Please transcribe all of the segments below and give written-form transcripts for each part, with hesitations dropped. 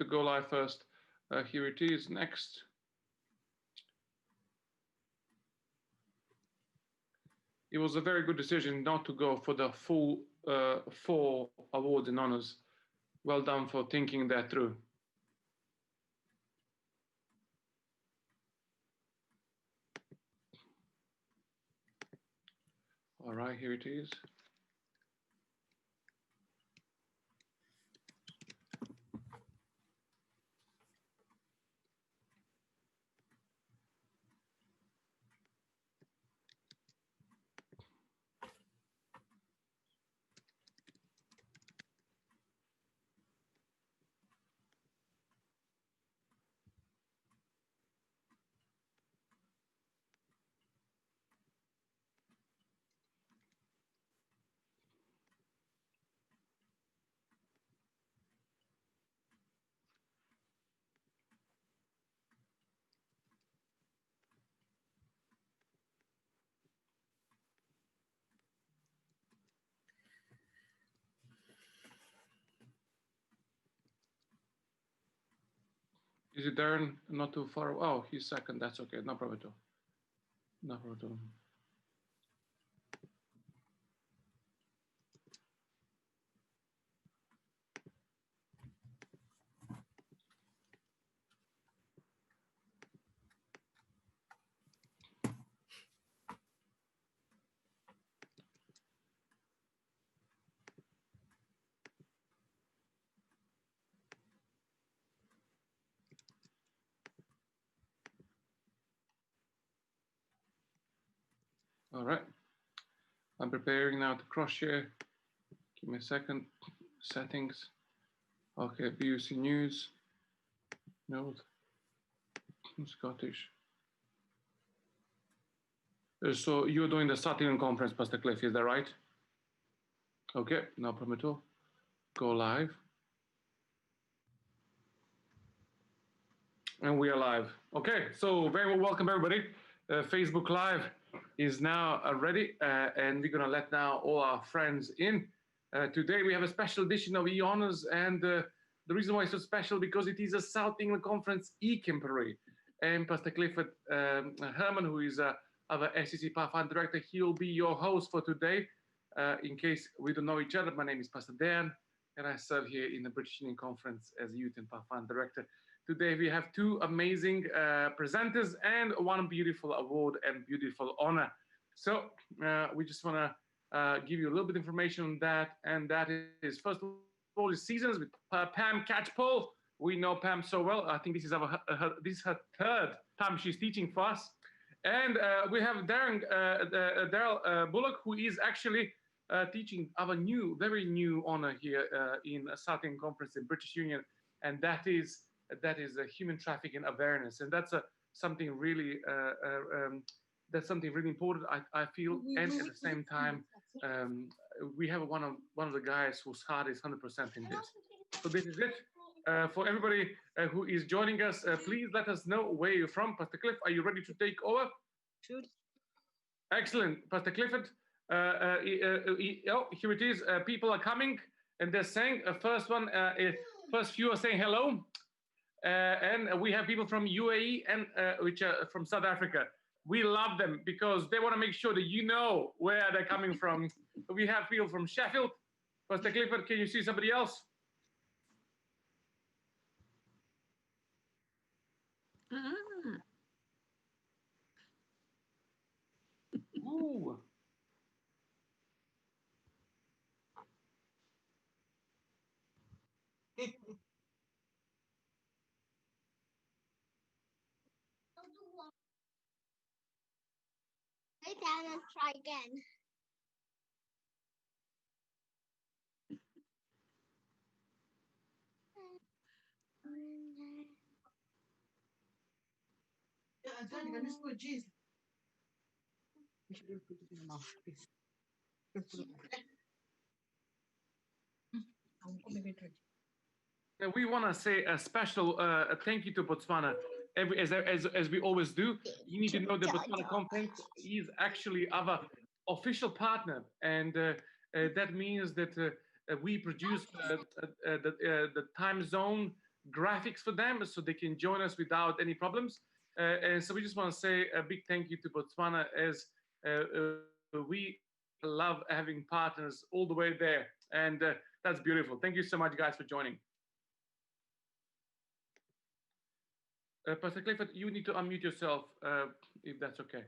to go live first. Here it is next. It was a very good decision not to go for the full 4 awards and honors. Well done for thinking that through. All right, here it is. Is it Darren? Not too far. Oh, he's second. That's okay. No problem at all. No problem at all. All right. I'm preparing now to cross share. Give me a second. Settings. Okay, BUC News. Note. Scottish. So you're doing the Saturn conference, Pastor Cliff, is that right? Okay, no problem at all. Go live. And we are live. Okay, so very well welcome everybody. Facebook Live is now ready, and we're gonna let now all our friends in. Today we have a special edition of Awarness, and the reason why it's so special because it is a South England Conference e-camporee. And Pastor Clifford Herman, who is our SEC Pathfinder Director, he'll be your host for today. In case we don't know each other, my name is Pastor Dan, and I serve here in the British Union Conference as Youth and Pathfinder Director. Today we have 2 amazing presenters and 1 beautiful award and beautiful honor. So we just want to give you a little bit of information on that, and that is, first of all, is Seasons with Pam Catchpole. We know Pam so well. I think this is her 3rd time she's teaching for us. And we have Daryl Bullock, who is actually teaching our very new honor here in Southern Conference in British Union, and that is a human trafficking awareness, and that's something really important. I feel, and at the same time, we have one of the guys whose heart is 100% in this. So this is it. For everybody who is joining us, please let us know where you're from. Pastor Cliff, are you ready to take over? Sure. Excellent, Pastor Clifford. Oh, here it is. People are coming, and they're saying first few are saying hello. And we have people from UAE and which are from South Africa. We love them because they want to make sure that you know where they're coming from. We have people from Sheffield. Pastor Clifford, can you see somebody else? Ooh. Lay down and try again. Yeah, I don't think I just put cheese. You should put it in your mouth, please. We want to say a special thank you to Botswana. As we always do, you need to know that Botswana Conference is actually our official partner, and that means that we produce the time zone graphics for them so they can join us without any problems. And so we just want to say a big thank you to Botswana, as we love having partners all the way there. And that's beautiful. Thank you so much, guys, for joining. Pastor Clifford, you need to unmute yourself if that's okay.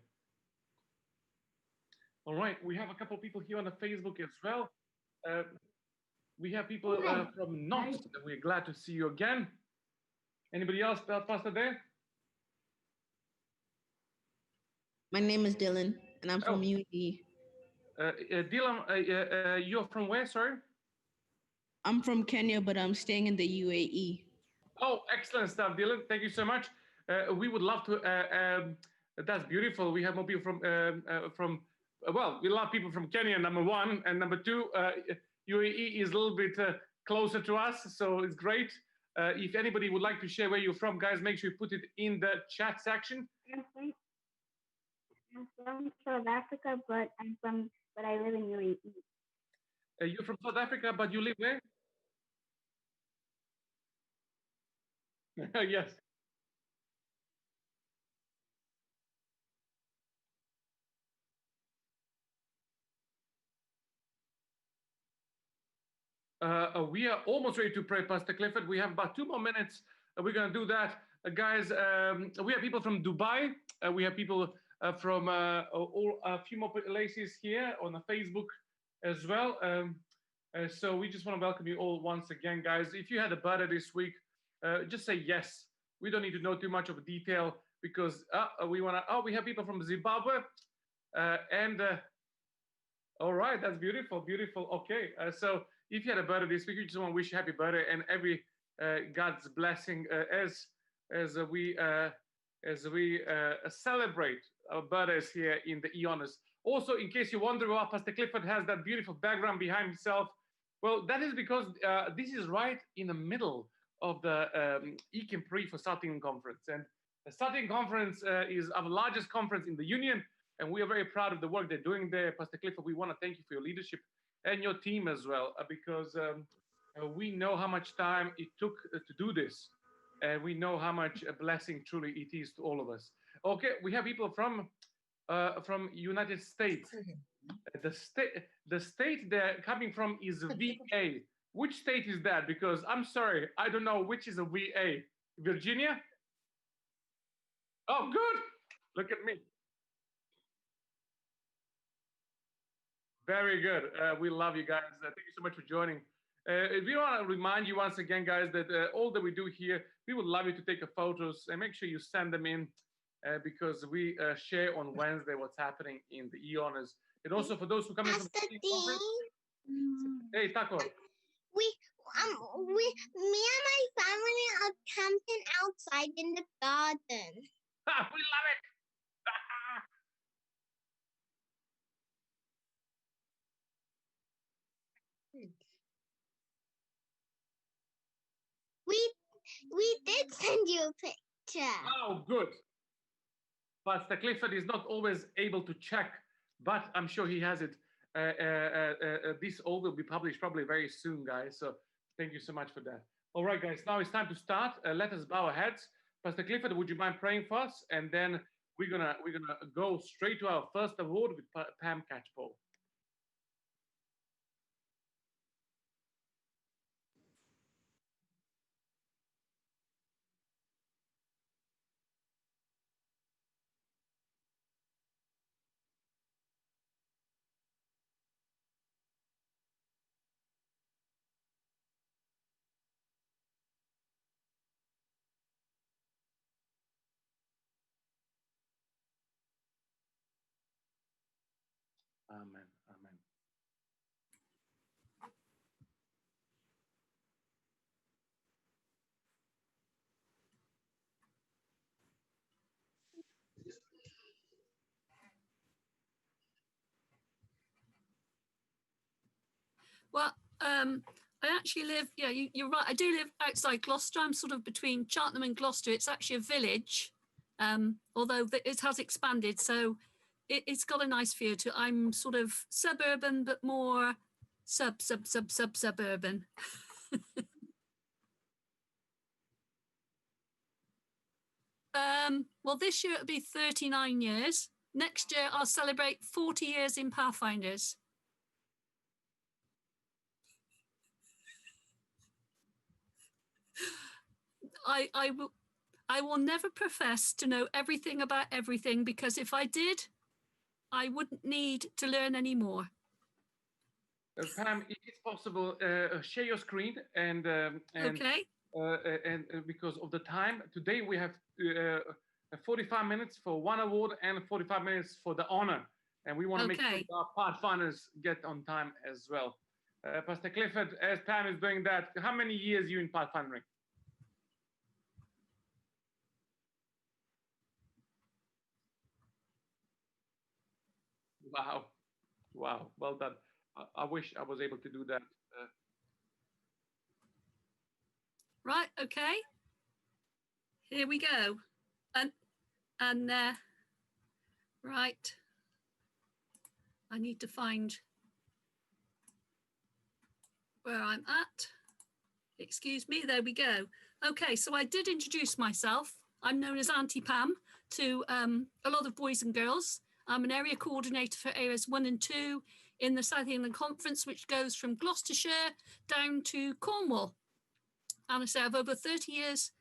All right, we have a couple of people here on the Facebook as well. We have people from Knox. We're glad to see you again. Anybody else, Pastor, there? My name is Dylan, and I'm from UAE. Dylan, you're from where, sorry? I'm from Kenya, but I'm staying in the UAE. Oh, excellent stuff, Dylan. Thank you so much. We would love to. That's beautiful. We have more people from. Well, we love people from Kenya, number one, and number two, UAE is a little bit closer to us, so it's great. If anybody would like to share where you're from, guys, make sure you put it in the chat section. I'm from South Africa, but I live in UAE. You're from South Africa, but you live where? Yes. We are almost ready to pray, Pastor Clifford. We have about 2 more minutes. We're going to do that. Guys, we have people from Dubai. We have people from a few more places here on the Facebook as well. So we just want to welcome you all once again, guys. If you had a birthday this week, just say yes. We don't need to know too much of detail because we want to. Oh, we have people from Zimbabwe. All right, that's beautiful, beautiful. Okay, so if you had a birthday this week, we just want to wish you happy birthday and every God's blessing as we celebrate our birthdays here in the Awarness. Also, in case you wonder why Pastor Clifford has that beautiful background behind himself, well, that is because this is right in the middle of the Pre for Starting Conference. And the Starting Conference is our largest conference in the Union, and we are very proud of the work they're doing there. Pastor Clifford, we want to thank you for your leadership and your team as well, because we know how much time it took to do this. And we know how much a blessing truly it is to all of us. Okay, we have people from United States. The state they're coming from is VA. Which state is that? Because I'm sorry, I don't know which is a VA. Virginia? Oh, good. Look at me. Very good. We love you guys. Thank you so much for joining. We want to remind you once again, guys, that all that we do here, we would love you to take photos and make sure you send them in because we share on Wednesday what's happening in the Awarness. And also for those who come in from the conference. Hey, Taco. Me and my family are camping outside in the garden. We love it. We did send you a picture. Oh, good. Pastor Clifford is not always able to check, but I'm sure he has it. This all will be published probably very soon, guys. So thank you so much for that. All right, guys. Now it's time to start. Let us bow our heads. Pastor Clifford, would you mind praying for us? And then we're gonna go straight to our first award with Pam Catchpole. Amen. Amen. Well, I actually live, yeah, you're right. I do live outside Gloucester. I'm sort of between Cheltenham and Gloucester. It's actually a village, although it has expanded. So it's got a nice feel to it. I'm sort of suburban, but more suburban. Well, this year it'll be 39 years. Next year I'll celebrate 40 years in Pathfinders. I will never profess to know everything about everything, because if I did, I wouldn't need to learn any more. Pam, if it's possible, share your screen and Okay. And because of the time today, we have 45 minutes for one award and 45 minutes for the honor, and we want to make sure that our Pathfinders get on time as well. Pastor Clifford, as Pam is doing that, how many years you in Pathfindering? Wow, wow, well done. I wish I was able to do that. Right, okay. Here we go. And right. I need to find where I'm at. Excuse me, there we go. Okay, so I did introduce myself. I'm known as Auntie Pam to a lot of boys and girls. I'm an area coordinator for areas 1 and 2 in the South England Conference, which goes from Gloucestershire down to Cornwall. And I say I've over 30 years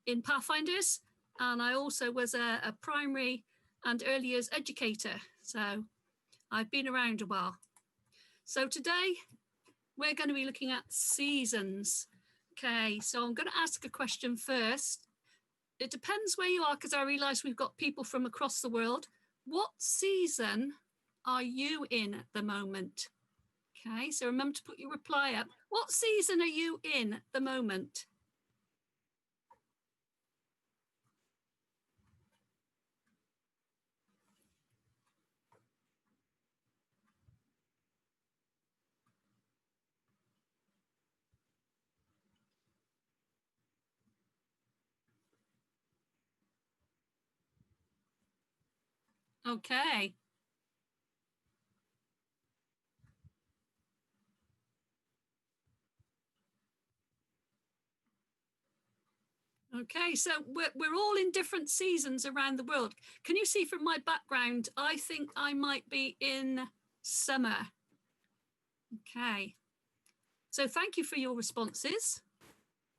in Pathfinders, and I also was a primary and early years educator. So I've been around a while. So today we're going to be looking at seasons. Okay, so I'm going to ask a question first. It depends where you are, because I realise we've got people from across the world. What season are you in at the moment? Okay, so remember to put your reply up. What season are you in at the moment? Okay. Okay, so we're all in different seasons around the world. Can you see from my background, I think I might be in summer. Okay, so thank you for your responses.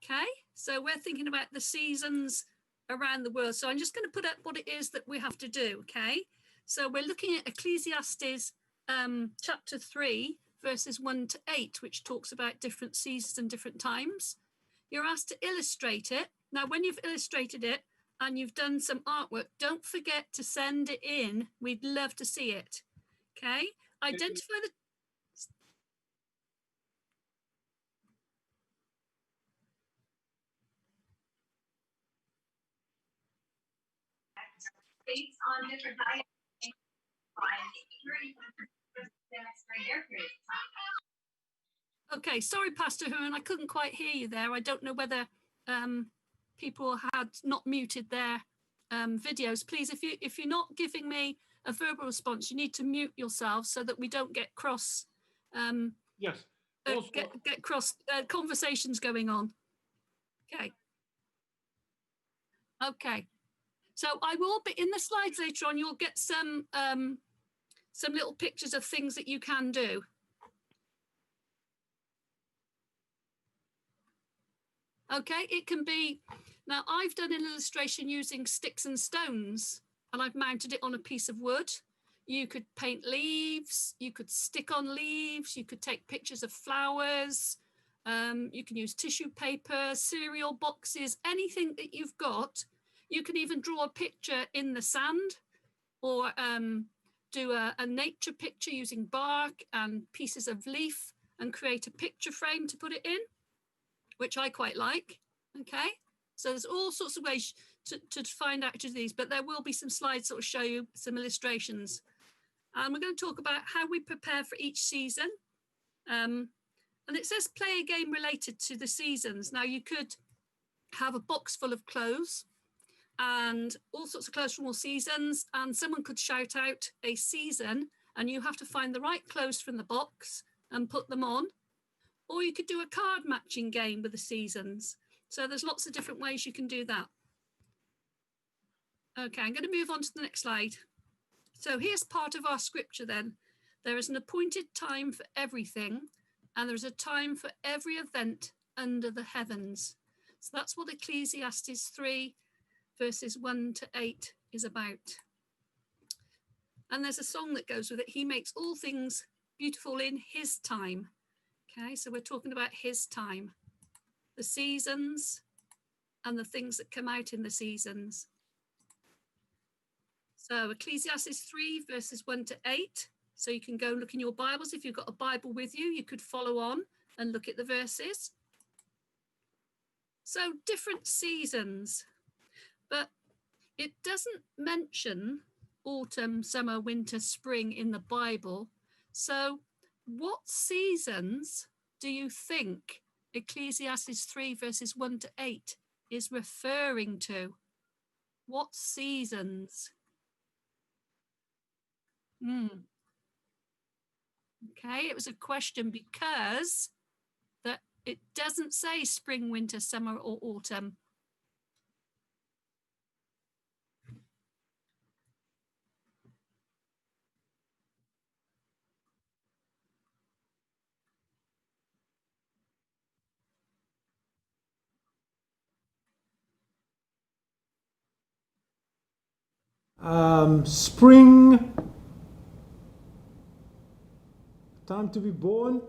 Okay, so we're thinking about the seasons around the world. So I'm just going to put up what it is that we have to do, okay? So we're looking at Ecclesiastes chapter 3, verses 1 to 8, which talks about different seasons and different times. You're asked to illustrate it. Now, when you've illustrated it and you've done some artwork, don't forget to send it in. We'd love to see it. Okay? Identify the... Based on different diets. Okay, sorry, Pastor Huron, I couldn't quite hear you there. I don't know whether people had not muted their videos. Please, if you're not giving me a verbal response, you need to mute yourself so that we don't get cross. Yes. Get cross conversations going on. Okay. Okay. So I will be in the slides later on. You'll get some little pictures of things that you can do. Okay, it can be, now I've done an illustration using sticks and stones, and I've mounted it on a piece of wood. You could paint leaves, you could stick on leaves, you could take pictures of flowers, you can use tissue paper, cereal boxes, anything that you've got. You can even draw a picture in the sand, or do a nature picture using bark and pieces of leaf and create a picture frame to put it in, which I quite like. Okay, so there's all sorts of ways to find out to do these, but there will be some slides that will show you some illustrations. And we're going to talk about how we prepare for each season. And it says play a game related to the seasons. Now you could have a box full of clothes and all sorts of clothes from all seasons, and someone could shout out a season and you have to find the right clothes from the box and put them on. Or you could do a card matching game with the seasons. So there's lots of different ways you can do that. Okay, I'm going to move on to the next slide. So here's part of our scripture then. There is an appointed time for everything, and there's a time for every event under the heavens. So that's what Ecclesiastes 3, verses 1 to 8 is about. And there's a song that goes with it. He makes all things beautiful in his time. Okay, so we're talking about his time, the seasons and the things that come out in the seasons. So Ecclesiastes 3, verses 1 to 8. So you can go look in your Bibles. If you've got a Bible with you, you could follow on and look at the verses. So different seasons, but it doesn't mention autumn, summer, winter, spring in the Bible. So what seasons do you think Ecclesiastes 3, verses 1 to 8 is referring to? What seasons? Okay, it was a question because that it doesn't say spring, winter, summer, or autumn. Spring, time to be born.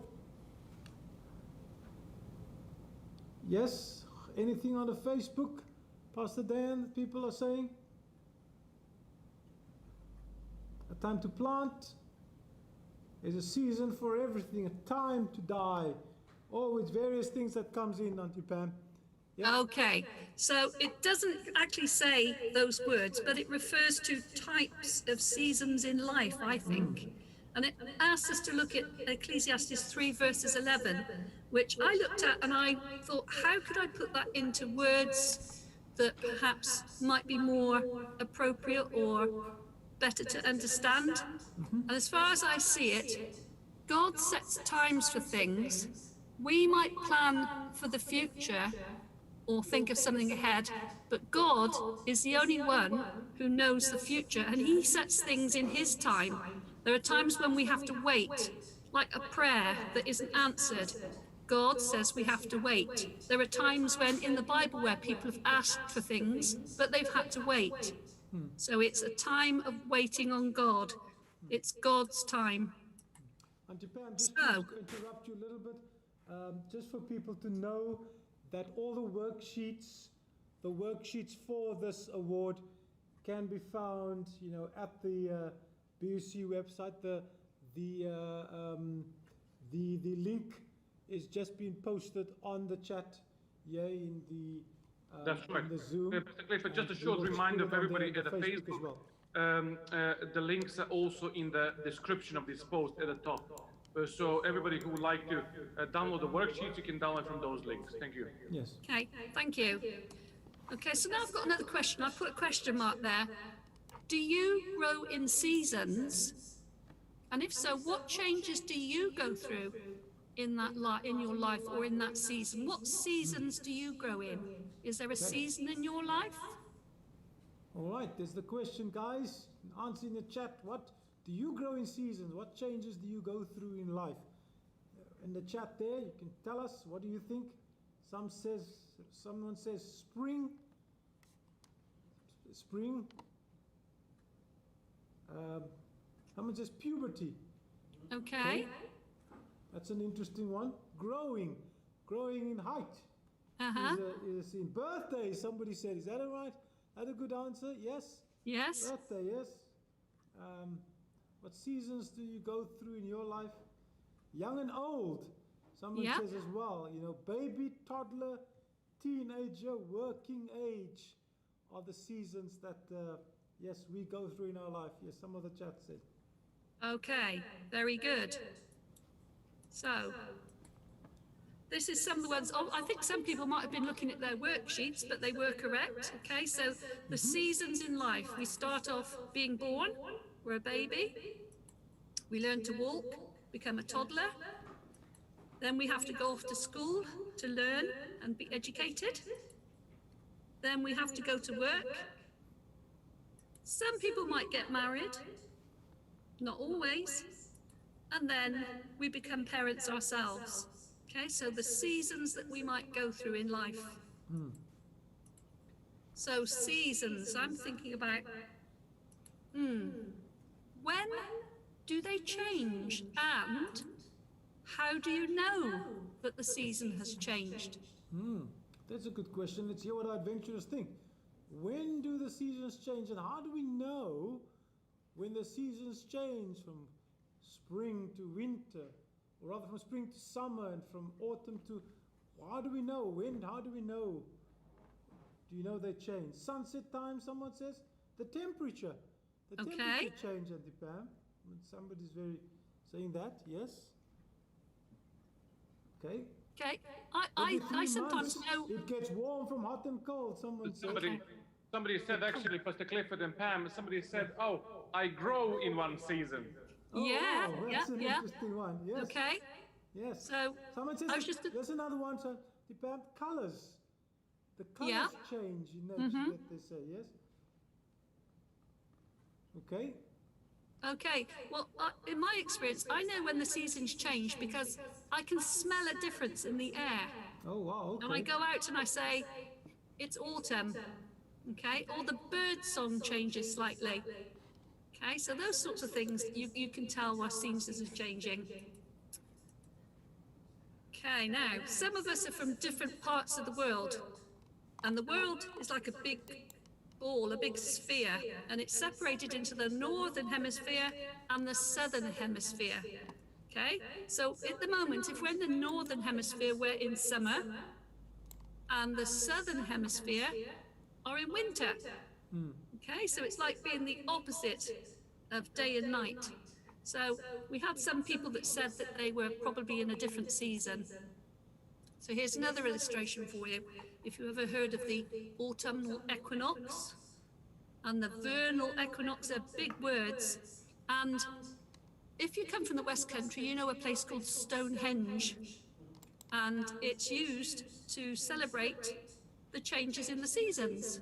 Yes, anything on the Facebook, Pastor Dan, people are saying? A time to plant. There's a season for everything, a time to die. Oh, with various things that comes in, Auntie Pam. Yeah. Okay, so it doesn't actually say those words, but it refers to types of seasons in life, I think. And it asks us to look at Ecclesiastes 3, verses 11, which I looked at and I thought, how could I put that into words that perhaps might be more appropriate or better to understand? And as far as I see it, God sets times for things. We might plan for the future or think of something ahead, but God is the only one who knows the future, and he sets things in his time. There are times when we have to wait, like a prayer that isn't answered. God says we have to wait. There are times when in the Bible where people have asked for things, but they've had to wait. So it's a time of waiting on God. It's God's time. Auntie Pam, just to interrupt you a little bit, just for people to know that all the worksheets for this award can be found, at the BUC website. The link is just being posted on the chat, in the That's right. in the Zoom. But just a short reminder for everybody at the Facebook as well. The links are also in the description of this post at the top. So everybody who would like to download the worksheets, you can download from those links. Thank you. Yes. Okay, thank you. Okay, so now I've got another question. I've put a question mark there. Do you grow in seasons? And if so, what changes do you go through in that in your life or in that season? What seasons do you grow in? Is there a season in your life? All right, there's the question, guys. Answer in the chat. What do you grow in seasons? What changes do you go through in life? In the chat there, you can tell us, what do you think? Someone says spring. Spring. Someone says puberty. Okay. That's an interesting one. Growing in height. Is in birthday. Somebody said, is that all right? That a good answer? Yes. Yes. Birthday, yes. What seasons do you go through in your life? Young and old. Someone says as well, baby, toddler, teenager, working age are the seasons that, yes, we go through in our life. Yes, some of the chat said. Okay, very good. So, this is some of the ones. Oh, I think some people might have been looking at their worksheets, but they were correct. Okay, so the seasons in life. We start off being born. We're a baby. We learn to walk, become a toddler. Then we have to go off to school to learn and be educated. Then we have to go to work. Some people might get married, not always. And then we become parents ourselves. Okay, so the seasons that we might go through in life. So seasons, I'm thinking about, when do they change? And how do you know that the season has changed? That's a good question. Let's hear what our adventurers think. When do the seasons change, and how do we know when the seasons change from spring to winter, or rather from spring to summer and from autumn to... How do we know? When? How do we know? Do you know they change? Sunset time, someone says. The temperature. The temperature change, Auntie Pam. Somebody's saying that, yes? Okay. Okay, I sometimes know. It gets warm from hot and cold, someone said. Somebody said, actually, Pastor Clifford and Pam, somebody said, oh, I grow in one season. Oh, Yeah, wow, that's an interesting one. Yes. Okay. Yes. So someone says there's another one. So the colors. The colors change in nature. That they say, yes. Okay. Okay, well, in my experience, I know when the seasons change because I can smell a difference in the air. Oh, wow, okay. And I go out and I say, it's autumn, okay? Or the bird song changes slightly. Okay, so those sorts of things, you can tell where seasons are changing. Okay, now, some of us are from different parts of the world. And the world is like a big ball, a big sphere, and it's separated into the northern hemisphere and the southern hemisphere. Okay, so at the moment, if we're in the northern hemisphere, we're in summer, and the southern hemisphere are in winter. Okay, so it's like being the opposite of day and night. So we had some people that said that they were probably in a different season. So here's another illustration for you. If you ever heard of the autumnal equinox and the vernal equinox, are big words. And if you come from the West Country, you know a place called Stonehenge. And it's used to celebrate the changes in the seasons.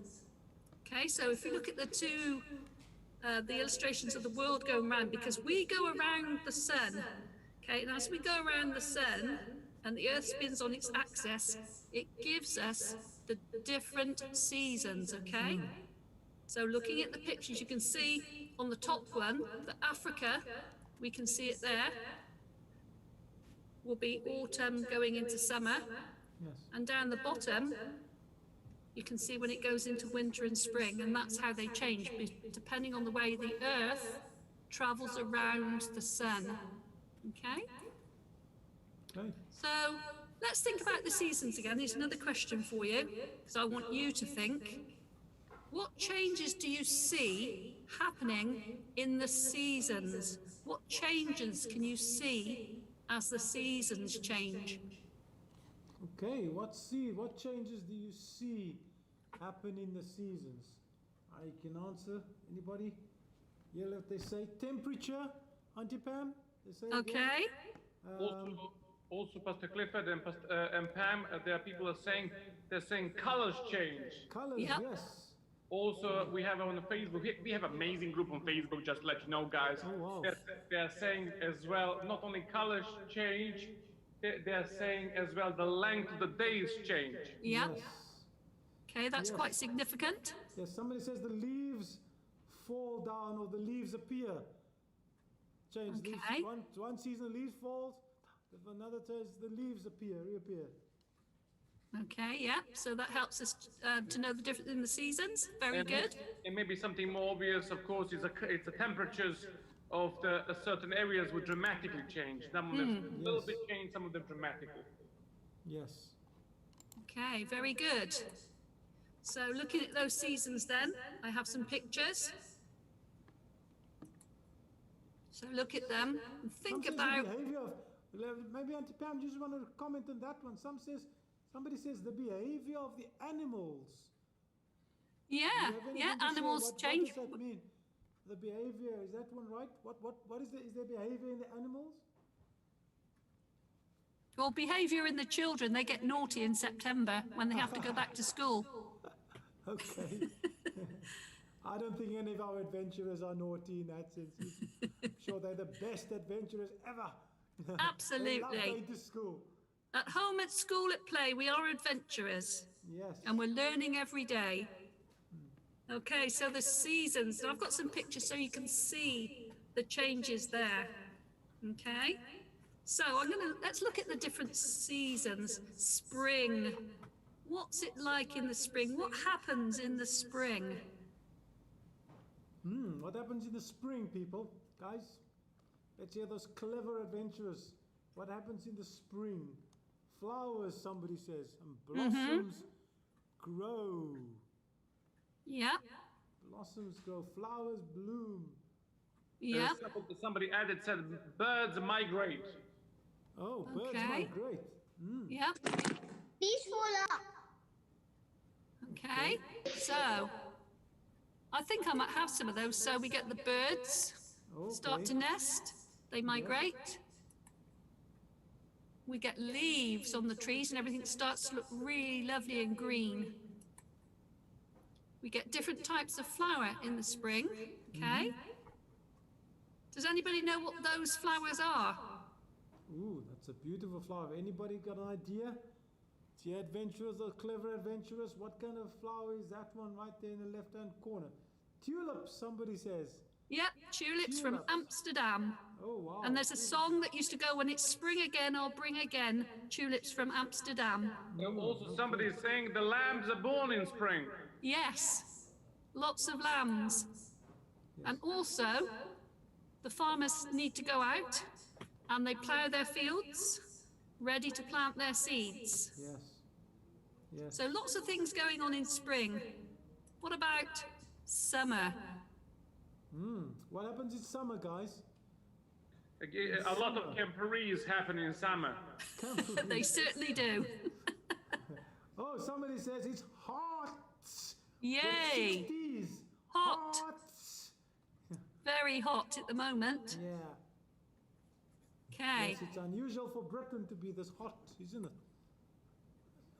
Okay, so if you look at the two, the illustrations of the world going around, because we go around the sun. Okay, and as we go around the sun, and the Earth spins on its axis, it gives us the different seasons, okay? So looking at the pictures, you can see on the top one, that Africa, we can see it there, will be autumn going into summer. Yes. And down the bottom, you can see when it goes into winter and spring, and that's how they change, depending on the way the Earth travels around the sun, okay? Okay. So let's think about the seasons again. Here's another question for you, because I want you to think. What changes do you see happening in the seasons? What changes can you see as the seasons change? Okay, what changes do you see happen in the seasons? I can answer. Anybody? Yeah, let they say temperature, Auntie Pam? They say Okay. Also, Pastor Clifford and Pam, there are people they're saying colors change. Colors, Yep. yes. Also, we have on Facebook, we have an amazing group on Facebook, just to let you know, guys. Oh, wow. They're saying as well, not only colors change, they're saying as well the length of the days change. Yep. Yes. Okay, that's Yes. quite significant. Yes, somebody says the leaves fall down or the leaves appear. Change. Okay. One season the leaves falls, another says the leaves reappear. Okay, yeah, so that helps us to know the difference in the seasons. Very good. And maybe something more obvious, of course, is it's the temperatures of the certain areas would dramatically change. Some of them a little bit change, some of them dramatically. Yes. Okay, very good. So looking at those seasons then, I have some pictures. So look at them and think Some says about... the behavior of, maybe Auntie Pam, you just want to comment on that one. Somebody says the behavior of the animals. Yeah, Do you have anything to say? animals change. What does that mean? The behavior, is that one right? What is there behavior in the animals? Well, behaviour in the children, they get naughty in September when they have to go back to school. Okay. I don't think any of our adventurers are naughty in that sense. I'm sure they're the best adventurers ever. Absolutely. They love going to school. At home, at school, at play, we are adventurers. Yes. And we're learning every day. Okay, so the seasons. And I've got some pictures so you can see the changes there. Okay? So let's look at the different seasons. Spring. What's it like in the spring? What happens in the spring? What happens in the spring, people? Guys, let's hear those clever adventurers. What happens in the spring? Flowers, somebody says, and blossoms grow. Yeah. Blossoms grow, flowers bloom. Yeah. Somebody added, said, birds migrate. Oh, birds Okay. migrate. Yeah. Bees fall up. Okay. So I think I might have some of those. So we get the birds start to nest. They migrate. We get leaves on the trees and everything starts to look really lovely and green. We get different types of flower in the spring. Okay. Does anybody know what those flowers are? Ooh, that's a beautiful flower. Anybody got an idea? See, adventurers or clever adventurers, what kind of flower is that one right there in the left-hand corner? Tulips, somebody says. Yep, tulips from Amsterdam. Oh, wow. And there's a song that used to go, when it's spring again, I'll bring again tulips from Amsterdam. Also, somebody is saying the lambs are born in spring. Yes, lots of lambs. And also, the farmers need to go out and they plough their fields, ready to plant their seeds. Yes. Yes. So lots of things going on in spring. What about summer? What happens in summer, guys? A lot of camporees happen in summer. They certainly do. Oh, somebody says it's hot. Yay! 60s. Hot. Very hot at the moment. Yeah. Okay. Yes, it's unusual for Britain to be this hot, isn't it?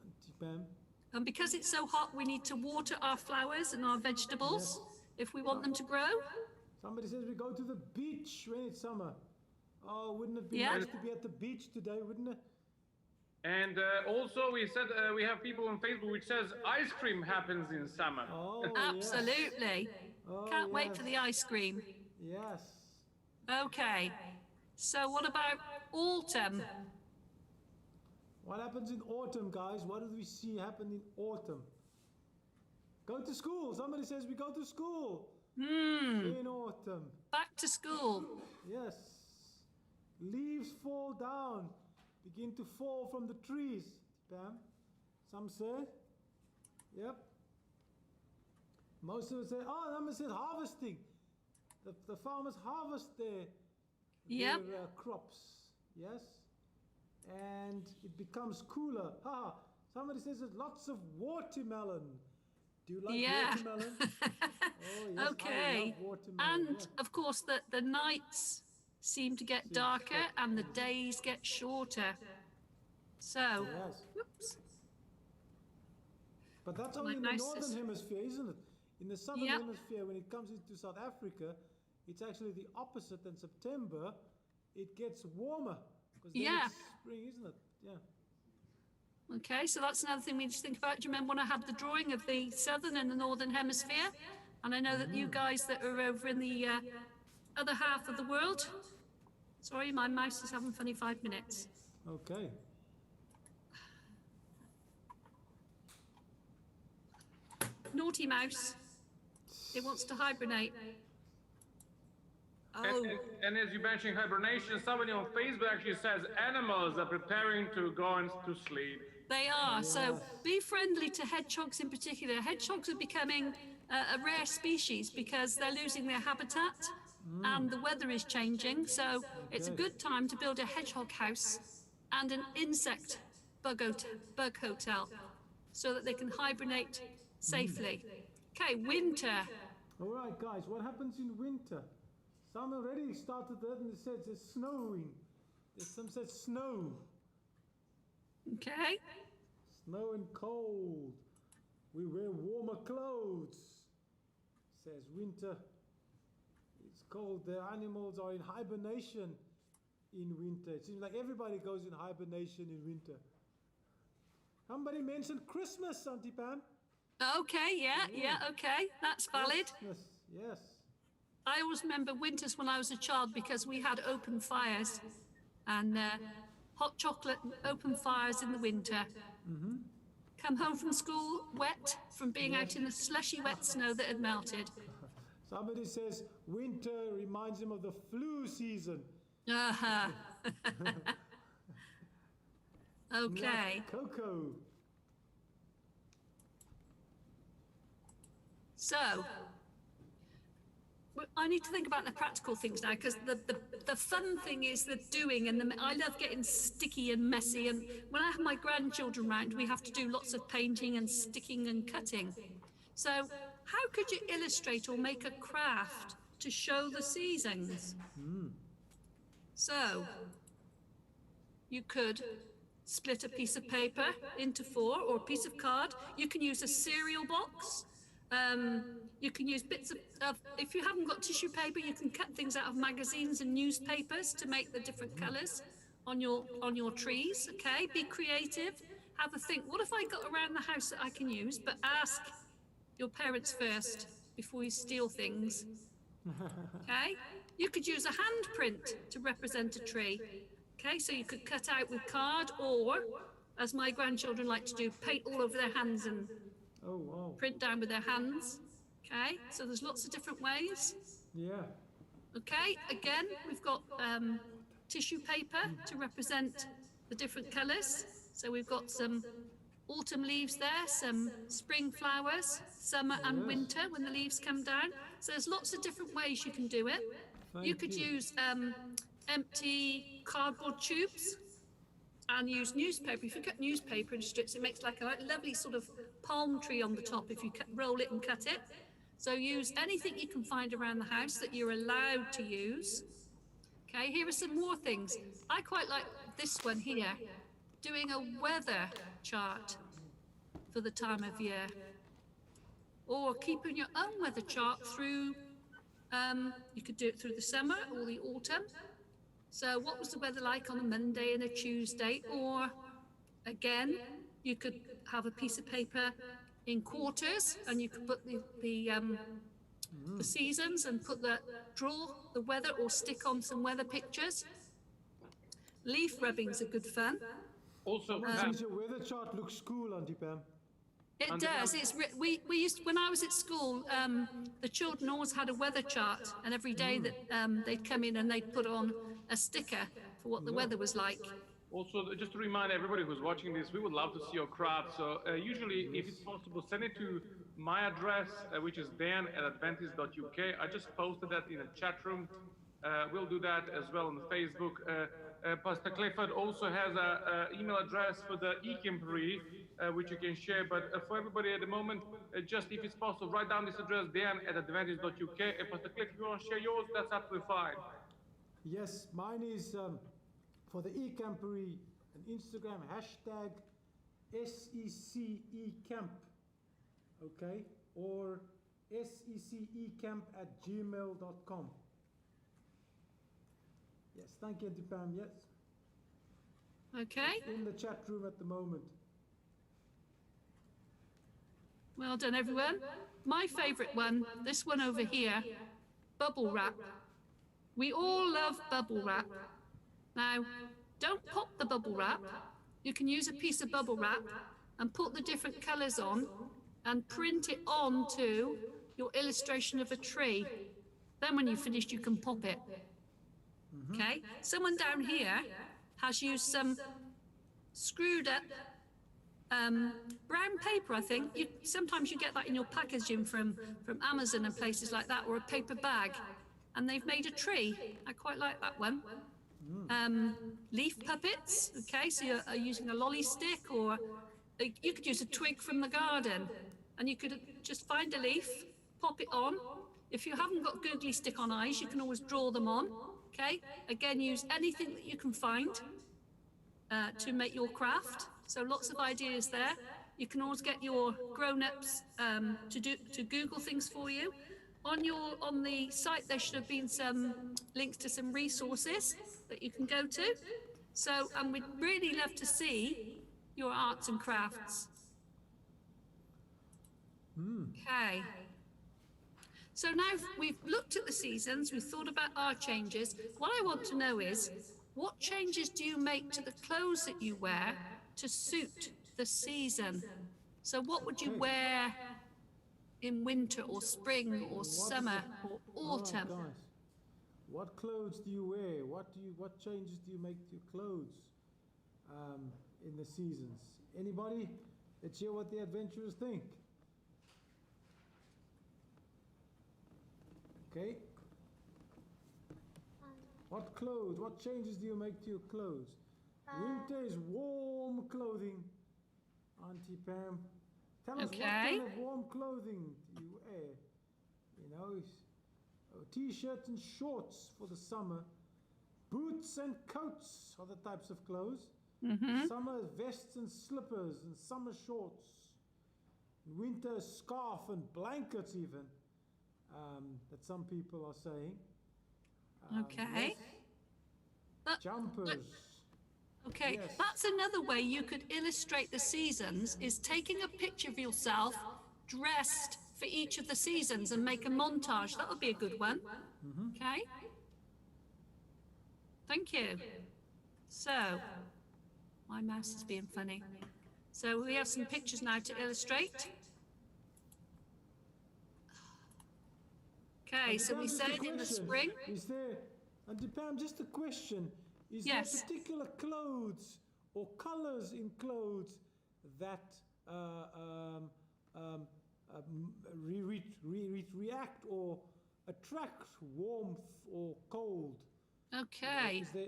Auntie Pam? And because it's so hot, we need to water our flowers and our vegetables if we want them to grow. Somebody says we go to the beach when it's summer. Oh, wouldn't it be Yeah. nice to be at the beach today, wouldn't it? And also, we said we have people on Facebook which says ice cream happens in summer. Oh, Absolutely. Yes. Oh, Can't wait yes. for the ice cream. Yes. Okay. So what about autumn? What happens in autumn, guys? What do we see happen in autumn? Go to school. Somebody says we go to school in autumn. Back to school. Yes. Leaves fall down, begin to fall from the trees. Pam, some say. Yep. Most of us say, oh, some said harvesting. The farmers harvest their crops. Yes. And it becomes cooler. Somebody says there's lots of watermelon. Do you like watermelon? Oh, yes, Okay. I love watermelon. And of course, the nights seem to get darker and the days get shorter. So, Yes. whoops. But that's only in the Nice. northern hemisphere, isn't it? In the southern Yep. hemisphere, when it comes into South Africa, it's actually the opposite. In September, it gets warmer. Because then it's spring, isn't it? Yeah. Okay, so that's another thing we need to think about. Do you remember when I had the drawing of the southern and the northern hemisphere? And I know that you guys that are over in the other half of the world. Sorry, my mouse is having funny 5 minutes. Okay. Naughty mouse. It wants to hibernate. Oh, And as you mentioned hibernation, somebody on Facebook actually says animals are preparing to go to sleep. they are. So be friendly to hedgehogs in particular. Hedgehogs are becoming a rare species because they're losing their habitat and the weather is changing. So it's a good time to build a hedgehog house and an insect bug hotel so that they can hibernate safely. Okay, winter. All right, guys, what happens in winter? Some already started that and it says it's snowing. Some says snow. Okay. Snow and cold. We wear warmer clothes. says winter. It's cold. The animals are in hibernation in winter. It seems like everybody goes in hibernation in winter. Somebody mentioned Christmas, Auntie Pam. Okay, yeah, okay. That's valid. Christmas, yes. I always remember winters when I was a child because we had open fires and hot chocolate and open fires in the winter. Mm-hmm. Come home from school wet from being out in the slushy wet snow that had melted. Somebody says winter reminds him of the flu season. Uh-huh. Okay. Like Coco. So, I need to think about the practical things now because the fun thing is the doing, and I love getting sticky and messy. And when I have my grandchildren round, we have to do lots of painting and sticking and cutting. So, how could you illustrate or make a craft to show the seasons? So, you could split a piece of paper into 4 or a piece of card. You can use a cereal box. You can use bits of, if you haven't got tissue paper, you can cut things out of magazines and newspapers to make the different colours on your trees, okay? Be creative. Have a think, what have I got around the house that I can use? But ask your parents first before you steal things, okay? You could use a handprint to represent a tree, okay? So you could cut out with card or, as my grandchildren like to do, paint all over their hands and Oh, wow. print down with their hands. Okay, so there's lots of different ways. Yeah. Okay, again, we've got tissue paper to represent the different colours. So we've got some autumn leaves there, some spring flowers, summer and winter when the leaves come down. So there's lots of different ways you can do it. You could use empty cardboard tubes and use newspaper. If you cut newspaper into strips, it makes like a lovely sort of palm tree on the top if you roll it and cut it. So use anything you can find around the house that you're allowed to use. Okay, here are some more things. I quite like this one here, doing a weather chart for the time of year. Or keeping your own weather chart through, you could do it through the summer or the autumn. So what was the weather like on a Monday and a Tuesday? Or again, you could have a piece of paper in quarters and you could put the seasons and draw the weather or stick on some weather pictures. Leaf rubbing's a good fun. Also, Your weather chart looks cool, Auntie Pam. It does. We used, when I was at school, the children always had a weather chart, and every day that they'd come in and they'd put on a sticker for what the weather was like. Also, just to remind everybody who's watching this, we would love to see your craft. So usually, if it's possible, send it to my address, which is dan@adventist.uk. I just posted that in a chat room. We'll do that as well on Facebook. Pastor Clifford also has an email address for the e-campery, which you can share. But for everybody at the moment, just if it's possible, write down this address, dan@adventist.uk. Pastor Cliff, if you want to share yours, that's absolutely fine. Yes, mine is for the e-campery, an Instagram hashtag SECEcamp, okay? Or sececamp@gmail.com. Yes, thank you, Auntie Pam, yes. Okay, In the chat room at the moment. well done everyone. My favourite one, this one over here, bubble wrap. We all love bubble wrap. Now, don't pop the bubble wrap. You can use a piece of bubble wrap and put the different colours on and print it onto your illustration of a tree. Then when you've finished, you can pop it. Okay? Someone down here has used some screwed up brown paper, I think. Sometimes you get that in your packaging from Amazon and places like that, or a paper bag. And they've made a tree. I quite like that one. Leaf puppets, okay, so you're using a lolly stick, or you could use a twig from the garden, and you could just find a leaf, pop it on. If you haven't got googly stick-on eyes, you can always draw them on, okay? Again, use anything that you can find to make your craft. So lots of ideas there. You can always get your grown-ups to Google things for you. on the site there should have been some links to some resources that you can go to. So, and we'd really love to see your arts and crafts. Okay. So now we've looked at the seasons, we've thought about our changes. What I want to know is, what changes do you make to the clothes that you wear to suit the season? So what would you wear in winter or spring or summer or autumn? Oh, guys, what clothes do you wear? What changes do you make to your clothes in the seasons? Anybody? Let's hear what the adventurers think. Okay. What changes do you make to your clothes? Winter is warm clothing. Auntie Pam, tell us what kind of warm clothing do you wear? You know, t-shirts and shorts for the summer. Boots and coats are the types of clothes. Summer vests and slippers and summer shorts. Winter scarf and blankets even. That some people are saying. Okay. Yes. Jumpers. Okay, Yes. that's another way you could illustrate the seasons, is taking a picture of yourself dressed for each of the seasons and make a montage. That would be a good one. Okay. Thank you. So, my mouse is being funny. So we have some pictures now to illustrate. Okay, so we said in the spring. Is there, Auntie Pam, just a question. Is there particular clothes or colors in clothes that react or attract warmth or cold? Okay. Is there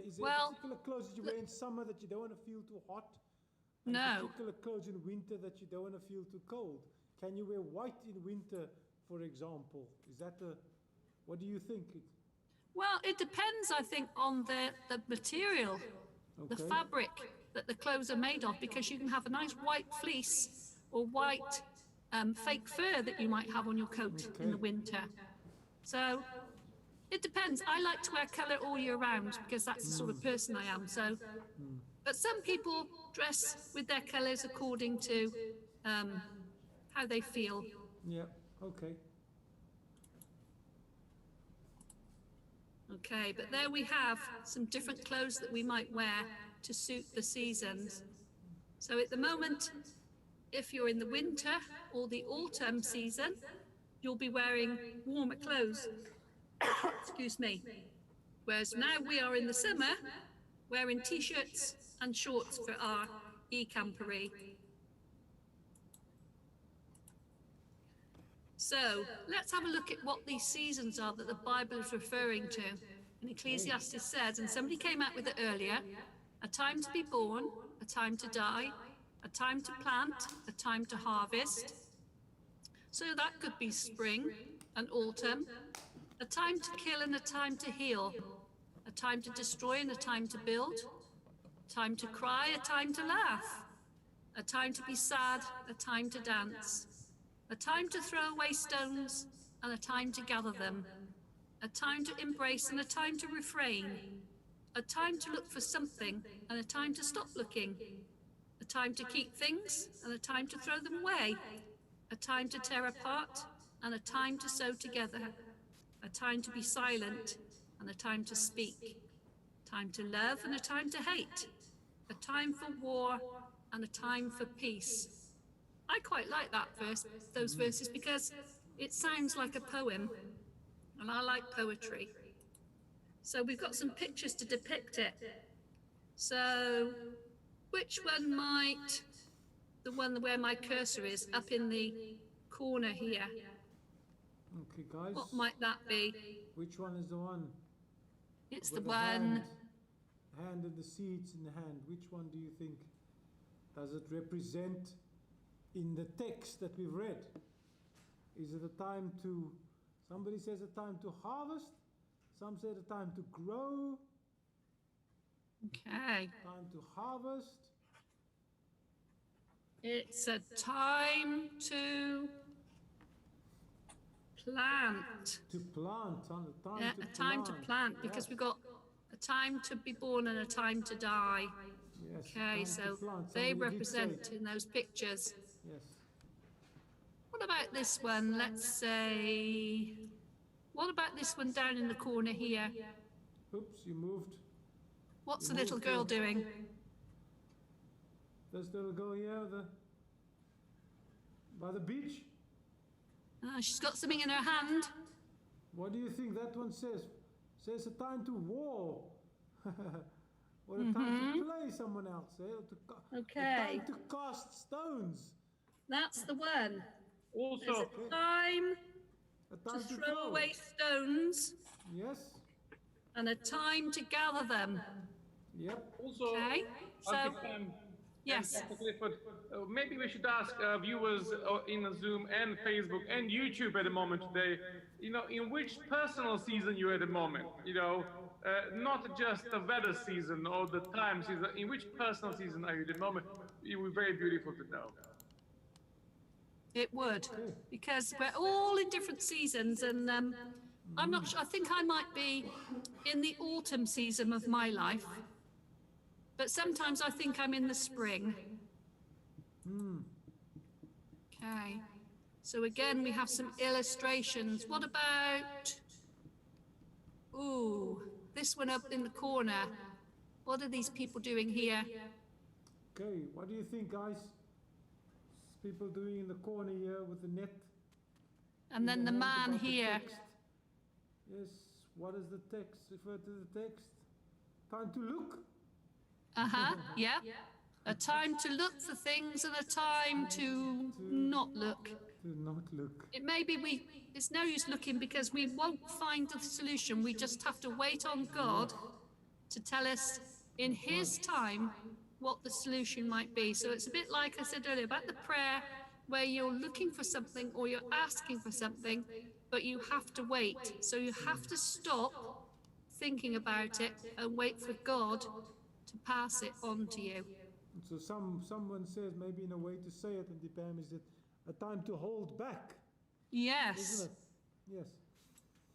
particular clothes that you wear in summer that you don't want to feel too hot? And particular clothes in winter that you don't want to feel too cold? Can you wear white in winter, for example? Is that what do you think? Well, it depends, I think, on the material, the fabric that the clothes are made of, because you can have a nice white fleece or white fake fur that you might have on your coat in the winter. So it depends. I like to wear colour all year round because that's the sort of person I am. So, but some people dress with their colours according to how they feel. Yeah, okay. Okay, but there we have some different clothes that we might wear to suit the seasons. So at the moment, if you're in the winter or the autumn season, you'll be wearing warmer clothes. Excuse me. Whereas now we are in the summer, wearing t-shirts and shorts for our e-camperee. So let's have a look at what these seasons are that the Bible is referring to. And Ecclesiastes says, and somebody came out with it earlier, a time to be born, a time to die, a time to plant, a time to harvest. So that could be spring and autumn, a time to kill and a time to heal, a time to destroy and a time to build, a time to cry, a time to laugh, a time to be sad, a time to dance, a time to throw away stones and a time to gather them, a time to embrace and a time to refrain, a time to look for something and a time to stop looking, a time to keep things and a time to throw them away, a time to tear apart and a time to sew together, a time to be silent and a time to speak, time to love and a time to hate, a time for war and a time for peace. I quite like that those verses, because it sounds like a poem, and I like poetry. So we've got some pictures to depict it. So which one might, the one where my cursor is, up in the corner here? Okay, guys. What might that be? Which one is the one? It's with the one. Hand and the seeds in the hand. Which one do you think? Does it represent in the text that we've read? Is it a time to, somebody says a time to harvest, some say a time to grow. Okay. Time to harvest. It's a time to plant. To plant, time Yeah, to a time to plant, because Yes. we've got a time to be born and a time to die. Yes, Okay, time to so plant. they Somebody did represent say. in those pictures. Yes. What about this one? Let's say, what about this one down in the corner here? Oops, you moved. What's You the little moved girl your- doing? This little girl here, by the beach. She's got something in her hand. What do you think that one says? Says a time to war. Or a time to play someone else. Eh? Or a Okay, time to cast stones. that's the one. There's Also, a time A to time throw away stones Yes. and a time to gather them. Yep. also, Okay, I'll so give time. yes. And Dr. Clifford, maybe we should ask viewers in Zoom and Facebook and YouTube at the moment today, in which personal season you're at the moment, not just the weather season or the time season, in which personal season are you at the moment? It would be very beautiful to know. It would, because we're all in different seasons, and I'm not sure. I think I might be in the autumn season of my life, but sometimes I think I'm in the spring. Okay, so again, we have some illustrations. What about, this one up in the corner? What are these people doing here? Okay, what do you think, guys? People doing in the corner here with the net. And then the hand man above the here. text. Yes, what is the text? Refer to the text. Time to look. Yeah. A time to look for things and a time to not look. To not look. It may be it's no use looking because we won't find the solution. We just have to wait on God to tell us in His time what the solution might be. So it's a bit like I said earlier about the prayer where you're looking for something or you're asking for something, but you have to wait. So you have to stop thinking about it and wait for God to pass it on to you. So someone says, maybe in a way to say it, and Pam, is it a time to hold back? Yes. Isn't it? Yes.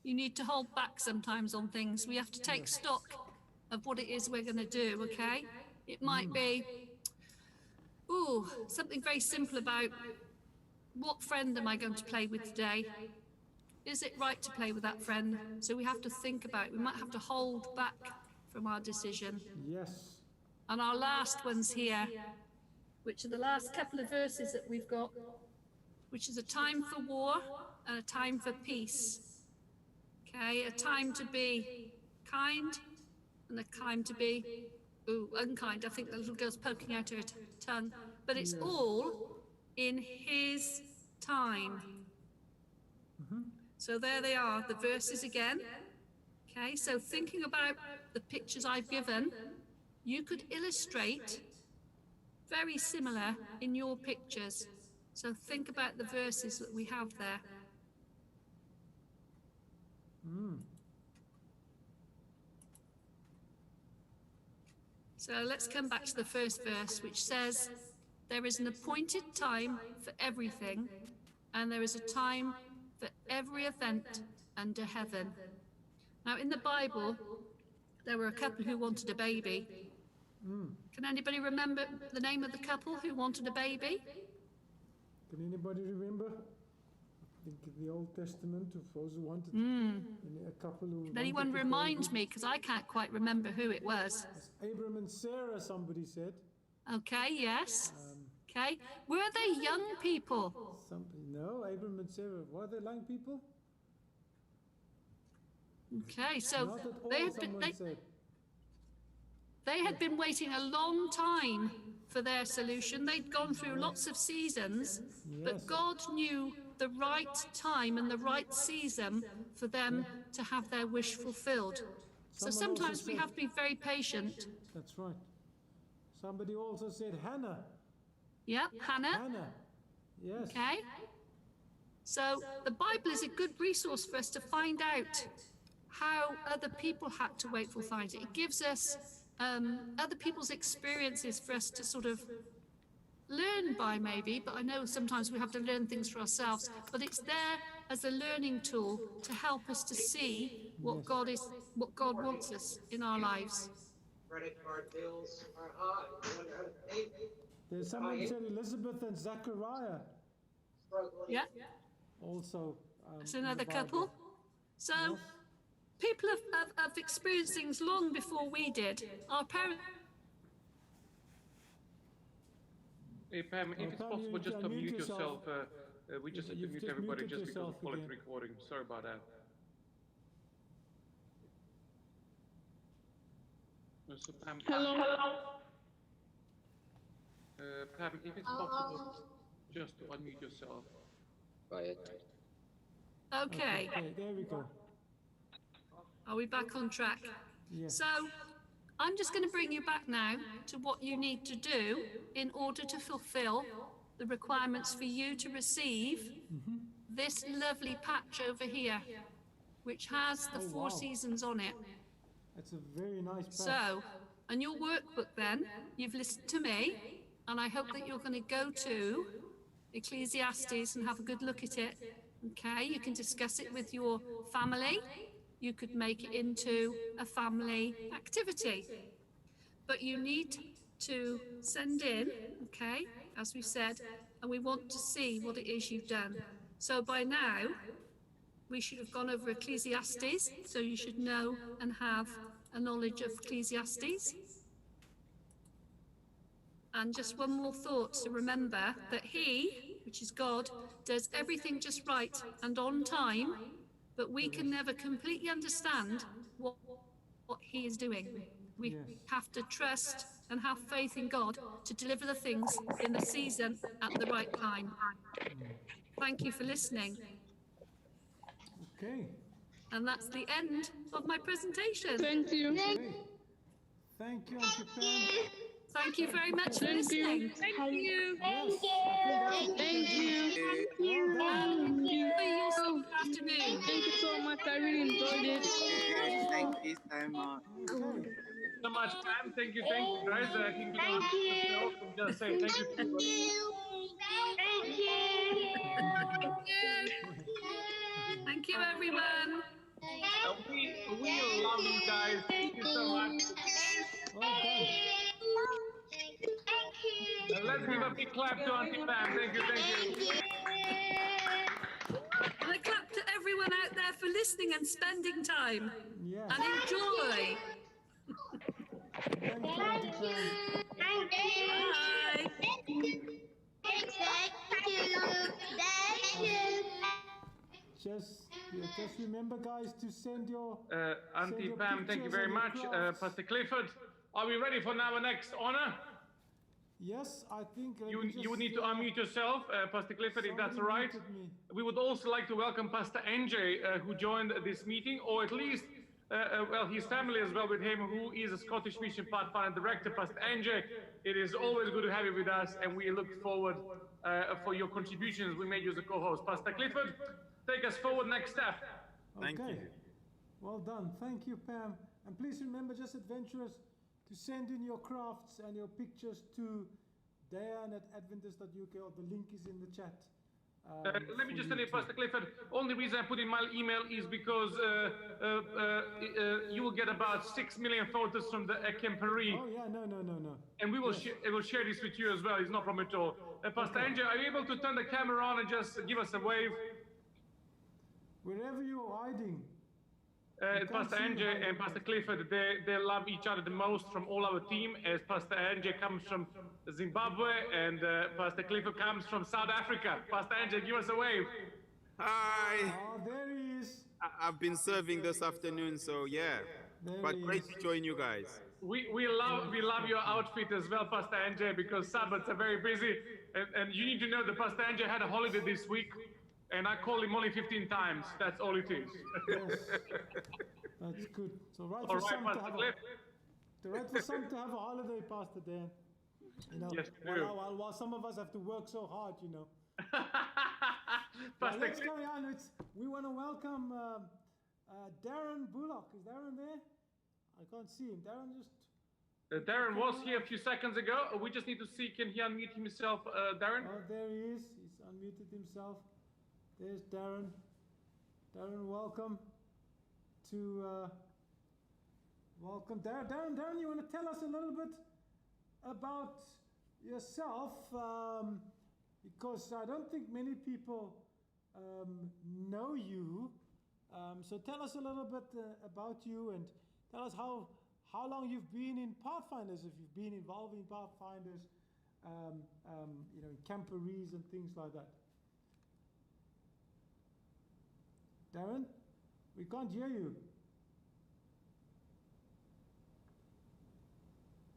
You need to hold back sometimes on things. We have to take stock of what it is we're going to do, okay? It might be, something very simple about what friend am I going to play with today? Is it right to play with that friend? So we have to think about it. We might have to hold back from our decision. Yes. And our last ones here, which are the last couple of verses that we've got, which is a time for war and a time for peace. Okay, a time to be kind and a time to be, unkind. I think the little girl's poking out her tongue. But it's all in His time. So there they are, the verses again. Okay, so thinking about the pictures I've given, you could illustrate very similar in your pictures. So think about the verses that we have there. So let's come back to the first verse, which says, there is an appointed time for everything, and there is a time for every event under heaven. Now, in the Bible, there were a couple who wanted a baby. Can anybody remember the name of the couple who wanted a baby? Can anybody remember? I think in the Old Testament, of those who wanted a couple who. Can anyone remind me? Because I can't quite remember who it was. Abram and Sarah, somebody said. Okay, yes. Okay. Were they young people? No, Abram and Sarah. Were they young people? Okay, so Not at all, they had someone said. they had been waiting a long time for their solution. They'd gone through lots of seasons, but God knew the right time and the right season for them to have their wish fulfilled. So Someone also sometimes we said- have to be very patient. That's right. Somebody also said Hannah. Yeah, Hannah. Hannah. Yes. Okay. So the Bible is a good resource for us to find out how other people had to wait for things. It gives us other people's experiences for us to sort of learn by maybe, but I know sometimes we have to learn things for ourselves, but it's there as a learning tool to help us to see what God wants us in our lives. Credit card bills are high. You wonder how to pay them. There's someone who said Elizabeth and Zachariah Struggling. Yeah, also. that's in the another Bible. couple. So Yes. people have experienced things long before we did. Our parents. Hey Pam, if it's Pam, possible, you just can unmute mute yourself. yourself. We just have to You've mute just everybody muted just because of yourself quality again. recording. Sorry about that. So Pam, Hello. Pam, if it's possible, just to unmute yourself. Quiet. Okay, Okay, there we go. are we back on track? Yes. So I'm just going to bring you back now to what you need to do in order to fulfill the requirements for you to receive this lovely patch over here, which has the Oh, 4 wow. seasons on it. That's a very nice patch. So, on your workbook then, you've listened to me, and I hope that you're going to go to Ecclesiastes and have a good look at it. Okay, you can discuss it with your family. You could make it into a family activity. But you need to send in, okay, as we said, and we want to see what it is you've done. So by now, we should have gone over Ecclesiastes, so you should know and have a knowledge of Ecclesiastes. And just one more thought to remember that He, which is God, does everything just right and on time, but we can never completely understand what He is doing. We Yes. have to trust and have faith in God to deliver the things in the season at the right time. Thank you for listening. Okay. And that's the end of my presentation. Thank you. Okay. Thank you, Auntie Pam. Thank you very much for Thank you. listening. Thank you. Yes. Thank you. Well done. Enjoy your Sunday afternoon. Thank you so much. I really enjoyed it. Thank you so much. Okay. So much, Pam. Thank you, guys. Can you unmute yourself and just say thank you to everybody? Thank you, everyone. We love you guys. Thank you so much. Well done. Let's give a big clap to Auntie Pam. Thank you, thank you. And a clap to everyone out there for listening and spending time. Yes. And enjoy. Thank you, Auntie Pam. Bye. Just remember, guys, to send your Auntie your Pam, thank you pictures very and your much. crafts. Pastor Clifford, are we ready for our next honor? Yes, I think You would need to unmute yourself, Pastor Clifford, if that's all right. We would also like to welcome Pastor NJ, who joined this meeting, or at least, well, his family as well with him, who is a Scottish Mission Pathfinder Director. Pastor NJ, it is always good to have you with us, and we look forward for your contributions we made you as a co-host. Pastor Clifford, take us forward next step. Thank you. Well done. Thank you, Pam. And please remember, just adventurers, to send in your crafts and your pictures to Diane@adventist.uk, or the link is in the chat. Let me just tell you, Pastor Clifford, only reason I put in my email is because you will get about 6 million photos from the Kemperi. Oh, yeah, no. And we will, we'll share this with you as well. It's no problem at all. Pastor Angel, are you able to turn the camera on and just give us a wave? Wherever you're hiding. Pastor Angel and Pastor Clifford, they love each other the most from all our team, as Pastor Angel comes from Zimbabwe and Pastor Clifford comes from South Africa. Pastor Angel, give us a wave. Hi. Oh, there he is. I've been serving this afternoon, so yeah. There But he great is. to join you guys. We love your outfit as well, Pastor Angel, because Sabbaths are very busy. And you need to know that Pastor Angel had a holiday this week, and I called him only 15 times. That's all it is. Yes. That's good. So All right, Pastor Cliff. for some to have a holiday, Pastor Dan. You know, Yes, we do. while some of us have to work so hard, you know. Pastor Let's Cliff. carry on. We want to welcome Darren Bullock. Is Darren there? I can't see him. Darren just... Darren was here a few seconds ago. We just need to see, can he unmute himself, Darren? Oh, there he is. He's unmuted himself. There's Darren. Darren, welcome to welcome. Darren, you want to tell us a little bit about yourself? Because I don't think many people know you. So tell us a little bit about you, and tell us how long you've been in Pathfinders, if you've been involved in Pathfinders, you know, in camporees and things like that. Darren, we can't hear you.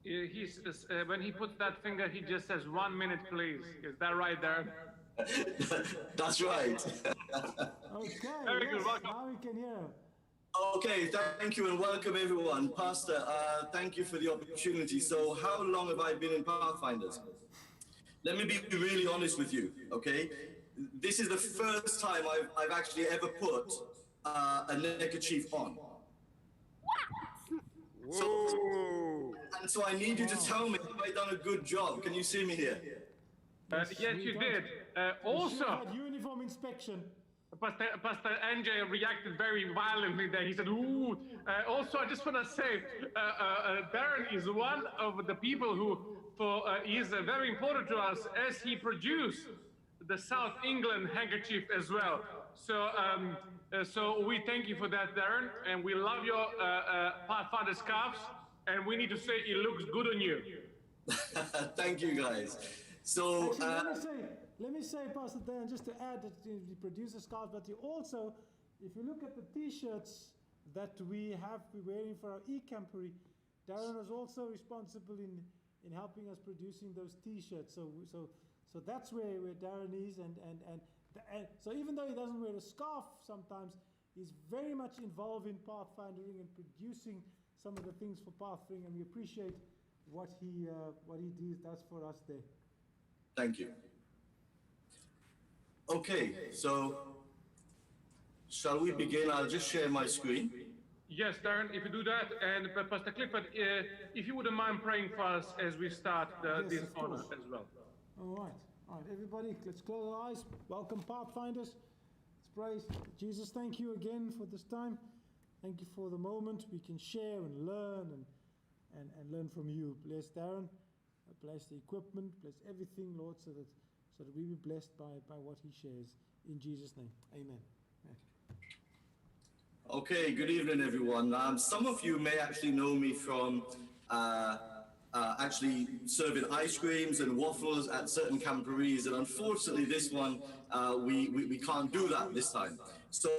He's when he puts that finger, he just says 1 minute, please. Is that right, Darren? That's right. Okay. Very good. Yes, Welcome. now we can hear him. Okay, thank you and welcome everyone. Pastor, thank you for the opportunity. So how long have I been in Pathfinders? Let me be really honest with you, okay? This is the first time I've actually ever put a neckerchief on. Whoa. So I need you to tell me, have I done a good job? Can you see me here? Yes, you did. Also, Had uniform inspection. Pastor NJ reacted very violently there. He said, ooh. Also, I just want to say, Darren is one of the people who is very important to us, as he produced the South England handkerchief as well. So, so we thank you for that, Darren, and we love your Pathfinder scarves, and we need to say it looks good on you. Thank you, guys. So, Actually, let me say, Pastor Dan, just to add that you produce the scarves, but you also, if you look at the T-shirts that we're wearing for our e-campery, Darren was also responsible in helping us producing those T-shirts. So that's where Darren is, and so even though he doesn't wear a scarf sometimes, he's very much involved in pathfinding and producing some of the things for pathfinding, and we appreciate what he does for us there. thank you. Okay, so shall we begin? I'll just share my screen. Yes, Darren, if you do that, and Pastor Clifford, if you wouldn't mind praying for us as we start Yes, this of honor course. as well. All right, everybody, let's close our eyes. Welcome, Pathfinders. Let's pray. Jesus, thank you again for this time. Thank you for the moment we can share and learn and learn from you. Bless Darren, bless the equipment, bless everything, Lord, so that we be blessed by what he shares. In Jesus' name, amen. Okay, good evening, everyone. Some of you may actually know me from actually serving ice creams and waffles at certain camporees, and unfortunately, this one we can't do that this time. So,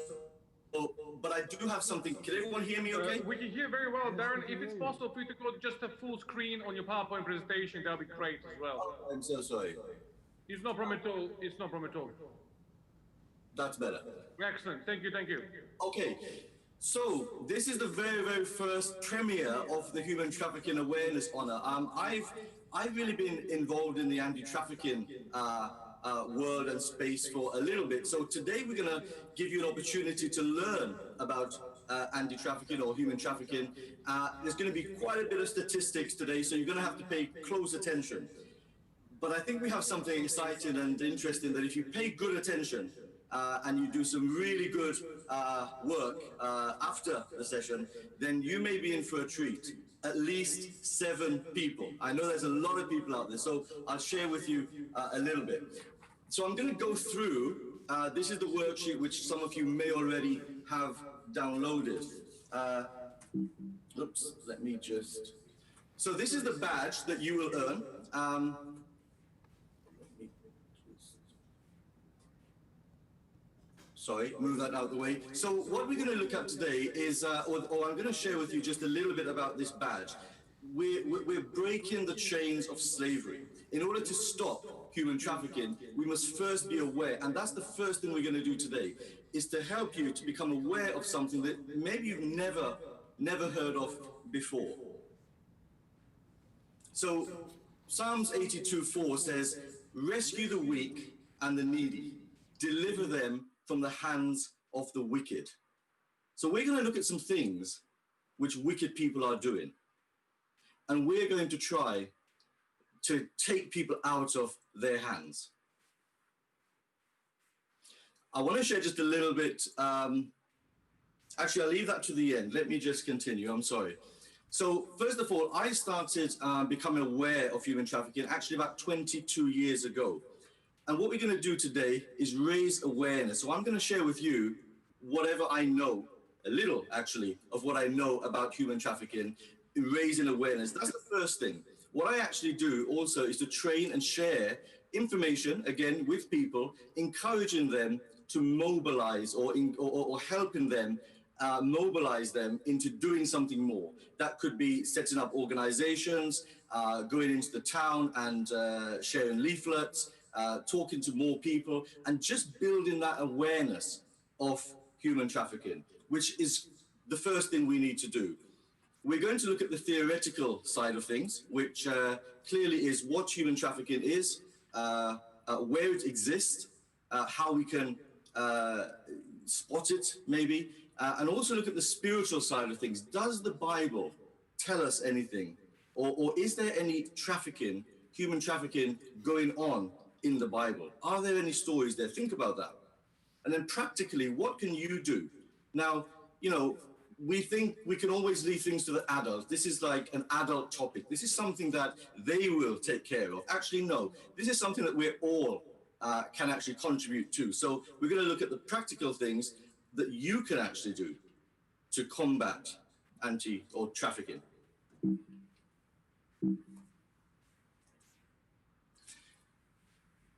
but I do have something. Can everyone hear me? Okay. We can hear very well, Darren. If it's possible for you to go just a full screen on your PowerPoint presentation, that'll be great as well. Oh, I'm so sorry. It's no problem at all. It's no problem at all. That's better. Excellent. Thank you. Thank you. Okay, so this is the very, very first premiere of the Human Trafficking Awareness Honor. I've really been involved in the anti-trafficking world and space for a little bit. So today we're going to give you an opportunity to learn about anti-trafficking or human trafficking. There's going to be quite a bit of statistics today, so you're going to have to pay close attention. But I think we have something exciting and interesting that if you pay good attention, and you do some really good work after the session, then you may be in for a treat. At least 7 people. I know there's a lot of people out there, so I'll share with you a little bit. So I'm going to go through, this is the worksheet which some of you may already have downloaded. Oops, let me just... So this is the badge that you will earn. Sorry, move that out of the way. So what we're going to look at today is, or I'm going to share with you just a little bit about this badge. We're breaking the chains of slavery. In order to stop human trafficking, we must first be aware, and that's the first thing we're going to do today, is to help you to become aware of something that maybe you've never heard of before. So Psalms 82:4 says, "Rescue the weak and the needy, deliver them from the hands of the wicked." So we're going to look at some things which wicked people are doing. And we're going to try to take people out of their hands. I want to share just a little bit. Actually, I'll leave that to the end. Let me just continue. I'm sorry. So first of all, I started becoming aware of human trafficking actually about 22 years ago. And what we're going to do today is raise awareness. So I'm going to share with you whatever I know, a little actually, of what I know about human trafficking, raising awareness. That's the first thing. What I actually do also is to train and share information, again, with people, encouraging them to mobilize or helping them mobilize them into doing something more. That could be setting up organizations, going into the town and sharing leaflets, talking to more people, and just building that awareness of human trafficking, which is the first thing we need to do. We're going to look at the theoretical side of things, which clearly is what human trafficking is, where it exists, how we can spot it, maybe, and also look at the spiritual side of things. Does the Bible tell us anything? Or is there any trafficking, human trafficking, going on in the Bible? Are there any stories there? Think about that. And then practically, what can you do? Now, you know, we think we can always leave things to the adults. This is like an adult topic. This is something that they will take care of. Actually, no, this is something that we're all can actually contribute to. So we're going to look at the practical things that you can actually do to combat trafficking.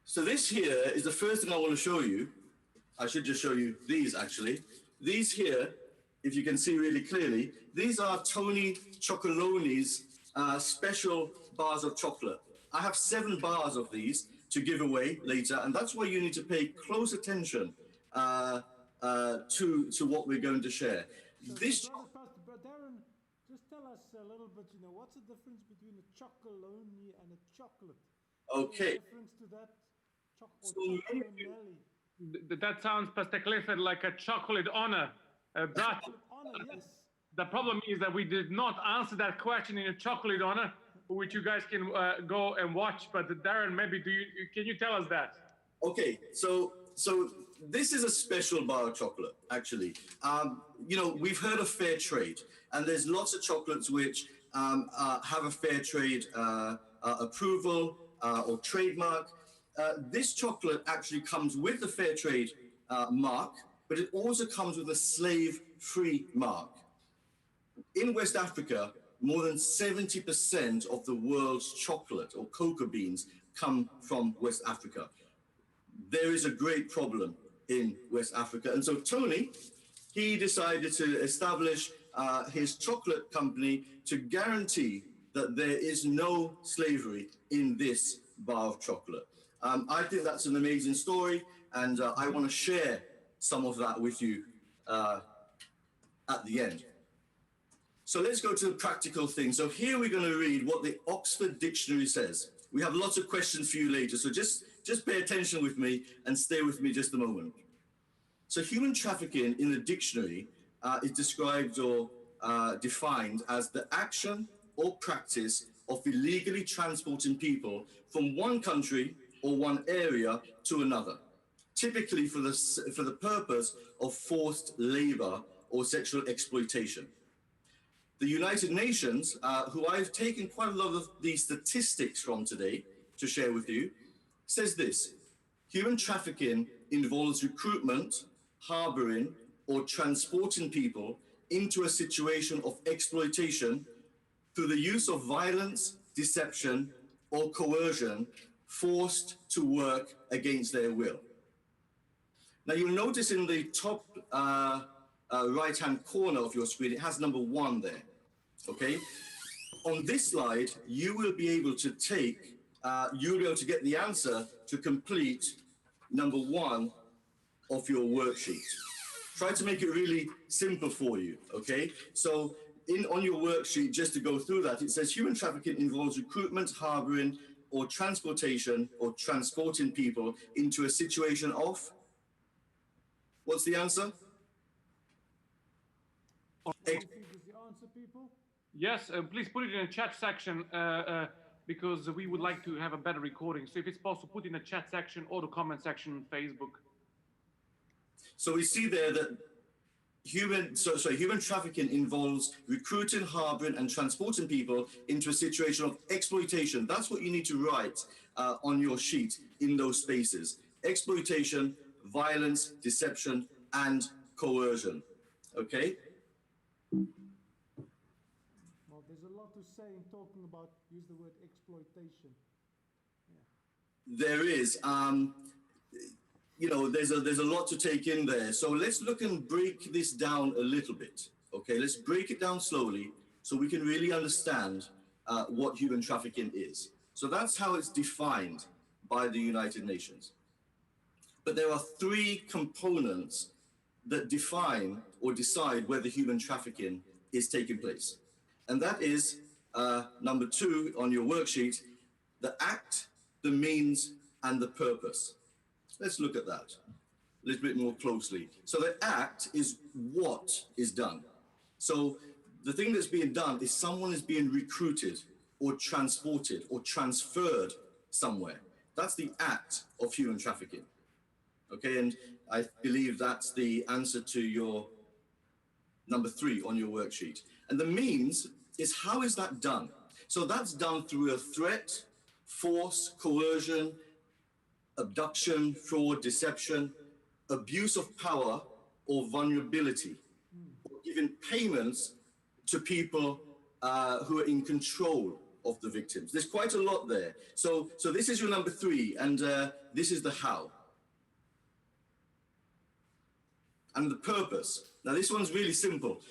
So this here is the first thing I want to show you. I should just show you these actually. These here, if you can see really clearly, these are Tony Chocolonely's special bars of chocolate. I have 7 bars of these to give away later, and that's why you need to pay close attention to what we're going to share. So, this but Darren, just tell us a little bit, you know, what's the difference between a chocolonely and a chocolate? Okay. Difference to that? That sounds, Pastor Clifford, like a chocolate honor. But yes. The problem is that we did not answer that question in a chocolate honor, which you guys can go and watch. But Darren, maybe can you tell us that? Okay, so this is a special bar of chocolate, actually. You know, we've heard of fair trade, and there's lots of chocolates which have a fair trade approval or trademark. This chocolate actually comes with the fair trade mark, but it also comes with a slave-free mark. In West Africa, more than 70% of the world's chocolate or cocoa beans come from West Africa. There is a great problem in West Africa. And so Tony, he decided to establish his chocolate company to guarantee that there is no slavery in this bar of chocolate. I think that's an amazing story, and I want to share some of that with you at the end. So let's go to the practical thing. So here we're going to read what the Oxford Dictionary says. We have lots of questions for you later, so just pay attention with me and stay with me just a moment. So human trafficking in the dictionary is described or defined as the action or practice of illegally transporting people from one country or one area to another, typically for the purpose of forced labor or sexual exploitation. The United Nations, who I've taken quite a lot of the statistics from today to share with you, says this: human trafficking involves recruitment, harboring, or transporting people into a situation of exploitation through the use of violence, deception, or coercion, forced to work against their will. Now you'll notice in the top right-hand corner of your screen, it has number 1 there, okay? On this slide, you will be able to get the answer to complete number 1 of your worksheet. Try to make it really simple for you, okay? So on your worksheet, just to go through that, it says human trafficking involves recruitment, harboring, or transportation, or transporting people into a situation of... What's the answer? What do you think is the answer, people? Yes, please put it in the chat section because we would like to have a better recording. So if it's possible, put in the chat section or the comment section on Facebook. So we see there that human trafficking involves recruiting, harboring, and transporting people into a situation of exploitation. That's what you need to write on your sheet in those spaces. Exploitation, violence, deception, and coercion. Okay? Well, there's a lot to say in talking about, use the word exploitation. There is. There's a lot to take in there. So let's look and break this down a little bit. Okay, let's break it down slowly so we can really understand what human trafficking is. So that's how it's defined by the United Nations. But there are three components that define or decide whether human trafficking is taking place. And that is number 2 on your worksheet, the act, the means, and the purpose. Let's look at that a little bit more closely. So the act is what is done. So the thing that's being done is someone is being recruited or transported or transferred somewhere. That's the act of human trafficking. Okay, and I believe that's the answer to your number 3 on your worksheet. And the means is how is that done? So that's done through a threat, force, coercion, abduction, fraud, deception, abuse of power, or vulnerability, or giving payments to people who are in control of the victims. There's quite a lot there. So this is your number 3, and this is the how. And the purpose. Now, this one's really simple.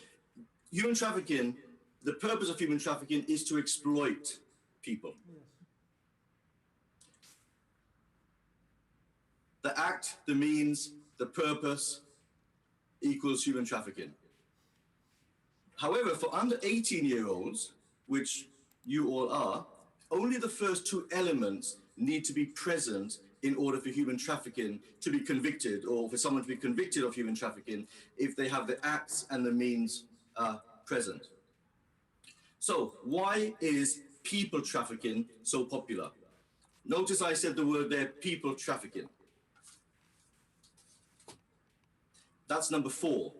Human trafficking, the purpose of human trafficking is to exploit people. Yes. The act, the means, the purpose equals human trafficking. However, for under 18-year-olds, which you all are, only the first 2 elements need to be present in order for human trafficking to be convicted, or for someone to be convicted of human trafficking, if they have the acts and the means present. So why is people trafficking so popular? Notice I said the word there, people trafficking. That's number 4.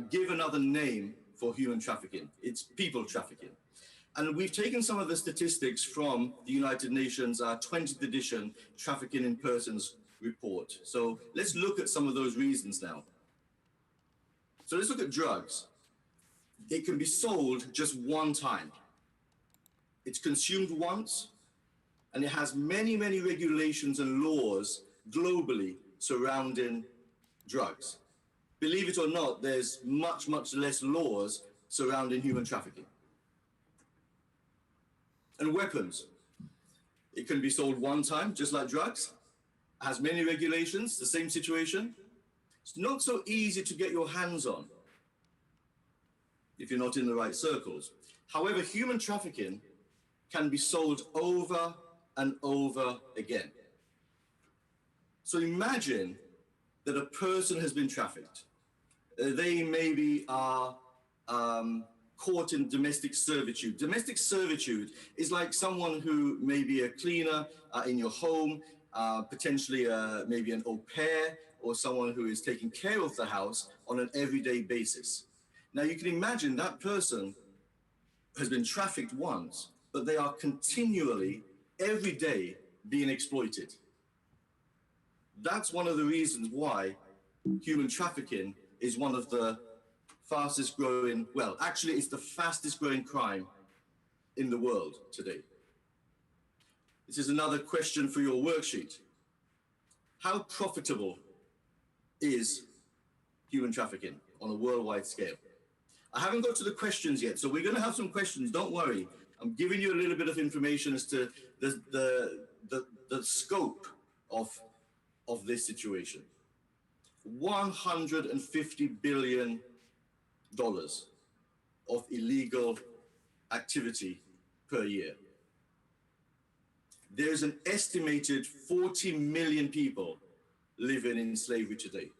Give another name for human trafficking. It's people trafficking. And we've taken some of the statistics from the United Nations 20th edition Trafficking in Persons report. So let's look at some of those reasons now. So let's look at drugs. It can be sold just one time. It's consumed once, and it has many, many regulations and laws globally surrounding drugs. Believe it or not, there's much, much less laws surrounding human trafficking. And weapons. It can be sold one time, just like drugs. It has many regulations, the same situation. It's not so easy to get your hands on if you're not in the right circles. However, human trafficking can be sold over and over again. So imagine that a person has been trafficked. They maybe are caught in domestic servitude. Domestic servitude is like someone who may be a cleaner in your home, potentially maybe an au pair, or someone who is taking care of the house on an everyday basis. Now you can imagine that person has been trafficked once, but they are continually, every day, being exploited. That's one of the reasons why human trafficking is one of the fastest growing, well, actually it's the fastest growing crime in the world today. This is another question for your worksheet. How profitable is human trafficking on a worldwide scale? I haven't got to the questions yet, so we're going to have some questions, don't worry. I'm giving you a little bit of information as to the scope of this situation. $150 billion of illegal activity per year. There's an estimated 40 million people living in slavery today.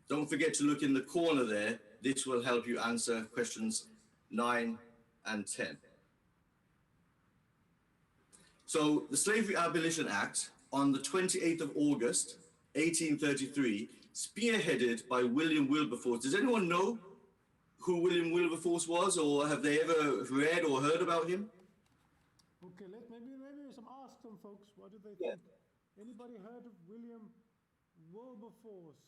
Don't forget to look in the corner there. This will help you answer questions 9 and 10. So the Slavery Abolition Act on the 28th of August, 1833, spearheaded by William Wilberforce. Does anyone know who William Wilberforce was, or have they ever read or heard about him? Okay, maybe ask some folks, what do they Yeah. think? Anybody heard of William Wilberforce?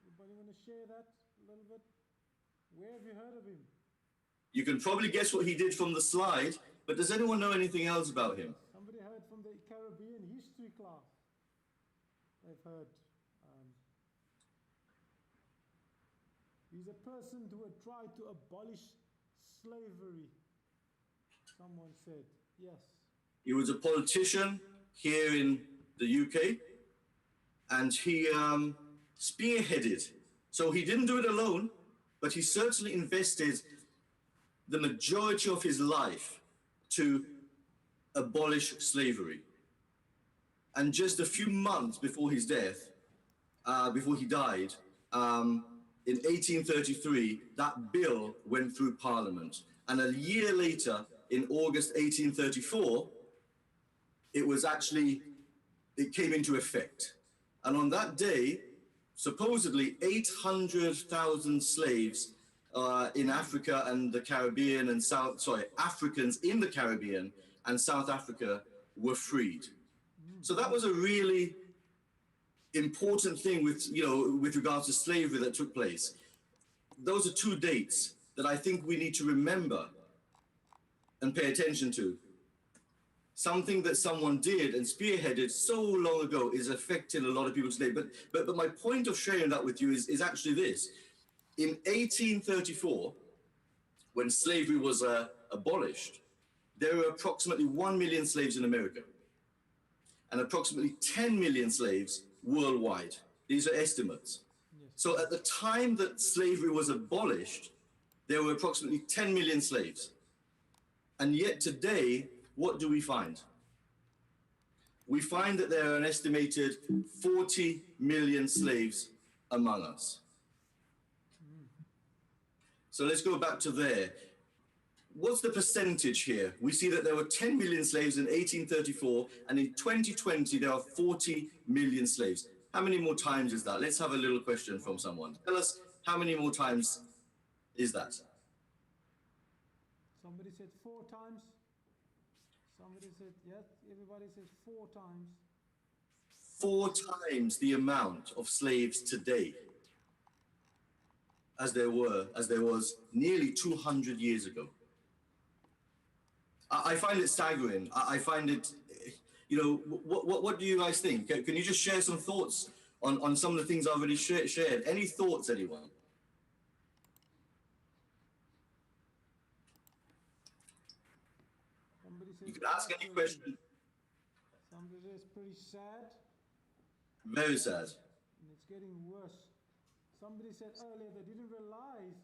Anybody want to share that a little bit? Where have you heard of him? You can probably guess what he did from the slide, but does anyone know anything else about him? Somebody heard from the Caribbean history class. They've heard. He's a person who had tried to abolish slavery, someone said. Yes. He was a politician here in the UK, and he spearheaded. So he didn't do it alone, but he certainly invested the majority of his life to abolish slavery. And just a few months before his death, before he died, in 1833, that bill went through Parliament. And a year later, in August 1834, it came into effect. And on that day, supposedly 800,000 slaves in Africa and the Caribbean and Africans in the Caribbean and South Africa were freed. So that was a really important thing with regards to slavery that took place. Those are two dates that I think we need to remember and pay attention to. Something that someone did and spearheaded so long ago is affecting a lot of people today. But my point of sharing that with you is actually this. In 1834, when slavery was abolished, there were approximately 1 million slaves in America and approximately 10 million slaves worldwide. These are estimates. Yes. So at the time that slavery was abolished, there were approximately 10 million slaves. And yet today, what do we find? We find that there are an estimated 40 million slaves among us. So let's go back to there. What's the percentage here? We see that there were 10 million slaves in 1834, and in 2020, there are 40 million slaves. How many more times is that? Let's have a little question from someone. Tell us, how many more times is that? Somebody said 4 times. Somebody said, yes, everybody says 4 times. 4 times the amount of slaves today as there was nearly 200 years ago. I find it staggering. I find it, what do you guys think? Can you just share some thoughts on some of the things I've already shared? Any thoughts, anyone? You can ask any question. Somebody says pretty sad. Very sad. And it's getting worse. Somebody said earlier they didn't realize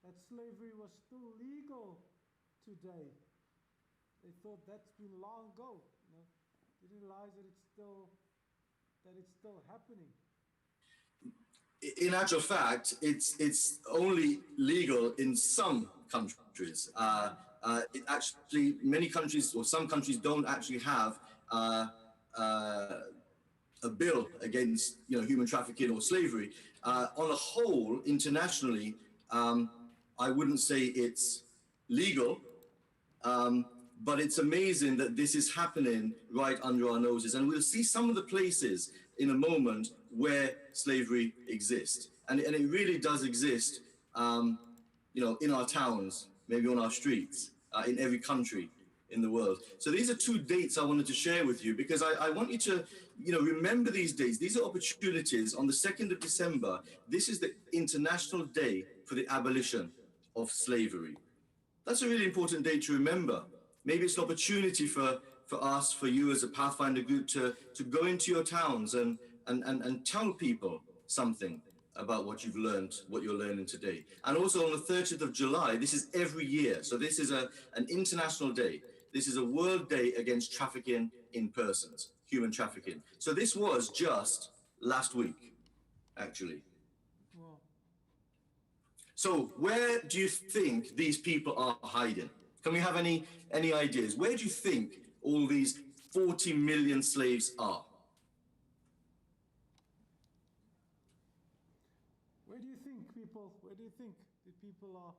that slavery was still legal today. They thought that's been long ago. Didn't realize that it's still happening. In actual fact, it's only legal in some countries. Many countries or some countries don't actually have a bill against human trafficking or slavery. On a whole, internationally, I wouldn't say it's legal, but it's amazing that this is happening right under our noses. And we'll see some of the places in a moment where slavery exists. And it really does exist, in our towns, maybe on our streets, in every country in the world. So these are 2 dates I wanted to share with you because I want you to, remember these days. These are opportunities. On the 2nd of December, this is the International Day for the Abolition of Slavery. That's a really important day to remember. Maybe it's an opportunity for us, for you as a Pathfinder group to go into your towns and tell people something about what you've learned, what you're learning today. And also on the 30th of July, this is every year. So this is an international day. This is a World Day against trafficking in persons, human trafficking. So this was just last week, actually. Wow. So where do you think these people are hiding? Can we have any ideas? Where do you think all these 40 million slaves are? Where do you think people, where do you think the people are?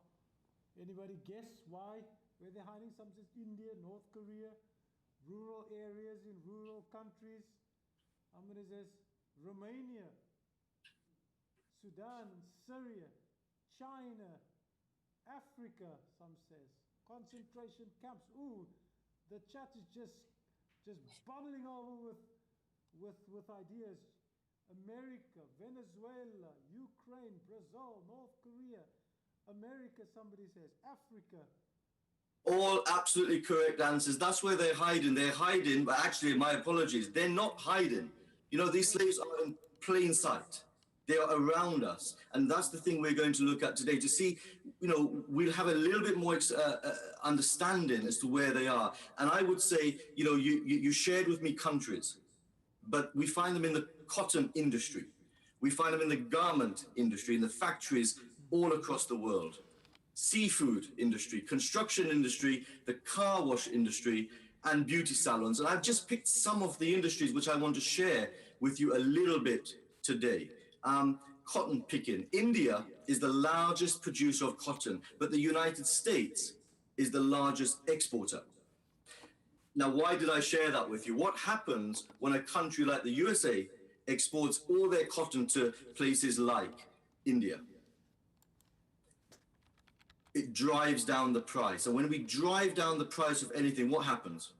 Anybody guess why? Where they're hiding? Some says India, North Korea, rural areas in rural countries. Somebody says Romania, Sudan, Syria, China, Africa, some says. Concentration camps. Ooh, the chat is just bubbling over with ideas. America, Venezuela, Ukraine, Brazil, North Korea, America, somebody says, Africa. All absolutely correct answers. That's where they're hiding. They're hiding, but actually, my apologies, they're not hiding. You know, these slaves are in plain sight. They are around us. And that's the thing we're going to look at today to see, you know, we'll have a little bit more understanding as to where they are. And I would say, you know, you shared with me countries, but we find them in the cotton industry. We find them in the garment industry, in the factories all across the world. Seafood industry, construction industry, the car wash industry, and beauty salons. And I've just picked some of the industries which I want to share with you a little bit today. Cotton picking. India is the largest producer of cotton, but the United States is the largest exporter. Now, why did I share that with you? What happens when a country like the USA exports all their cotton to places like India? It drives down the price. And when we drive down the price of anything, what happens?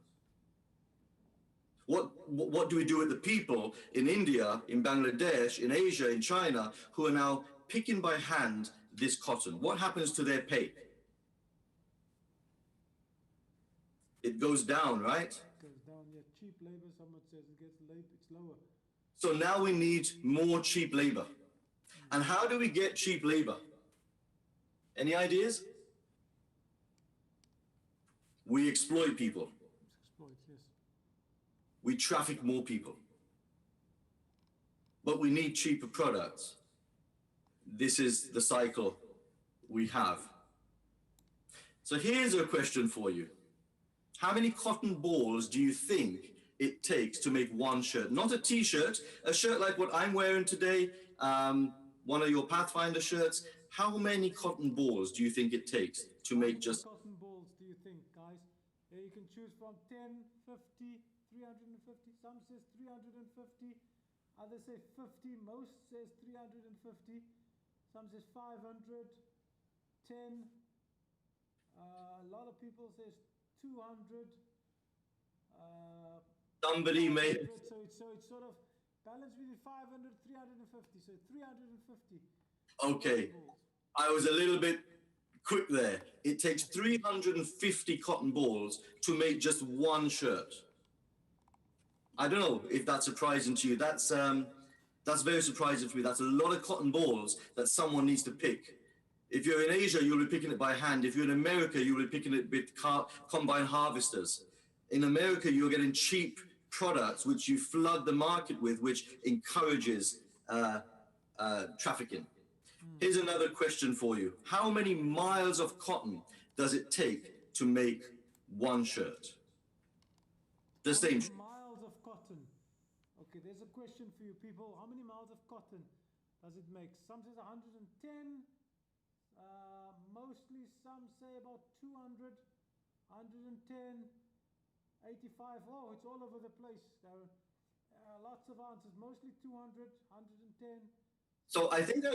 What do we do with the people in India, in Bangladesh, in Asia, in China, who are now picking by hand this cotton? What happens to their pay? It goes down, right? It goes down, yeah. Cheap labor, someone says it gets late, it's lower. So now we need more cheap labor. And how do we get cheap labor? Any ideas? We exploit people. Exploit, yes. We traffic more people. But we need cheaper products. This is the cycle we have. So here's a question for you. How many cotton balls do you think it takes to make one shirt? Not a t-shirt, a shirt like what I'm wearing today, one of your Pathfinder shirts. How many cotton balls do you think it takes to make just... Cotton balls do you think, guys? Yeah, you can choose from 10, 50, 350. Some says 350. Others say 50. Most says 350. Some says 500. 10. A lot of people says 200. Somebody made... So it's sort of balanced between 500, 350. So 350. Okay, I was a little bit quick there. It takes 350 cotton balls to make just one shirt. I don't know if that's surprising to you. That's very surprising to me. That's a lot of cotton balls that someone needs to pick. If you're in Asia, you'll be picking it by hand. If you're in America, you'll be picking it with combine harvesters. In America, you're getting cheap products which you flood the market with, which encourages trafficking. Here's another question for you. How many miles of cotton does it take to make one shirt? The same. Miles of cotton. Okay, there's a question for you people. How many miles of cotton does it make? Some says 110. Mostly some say about 200, 110, 85. Oh, it's all over the place. There are lots of answers. Mostly 200, 110. So I think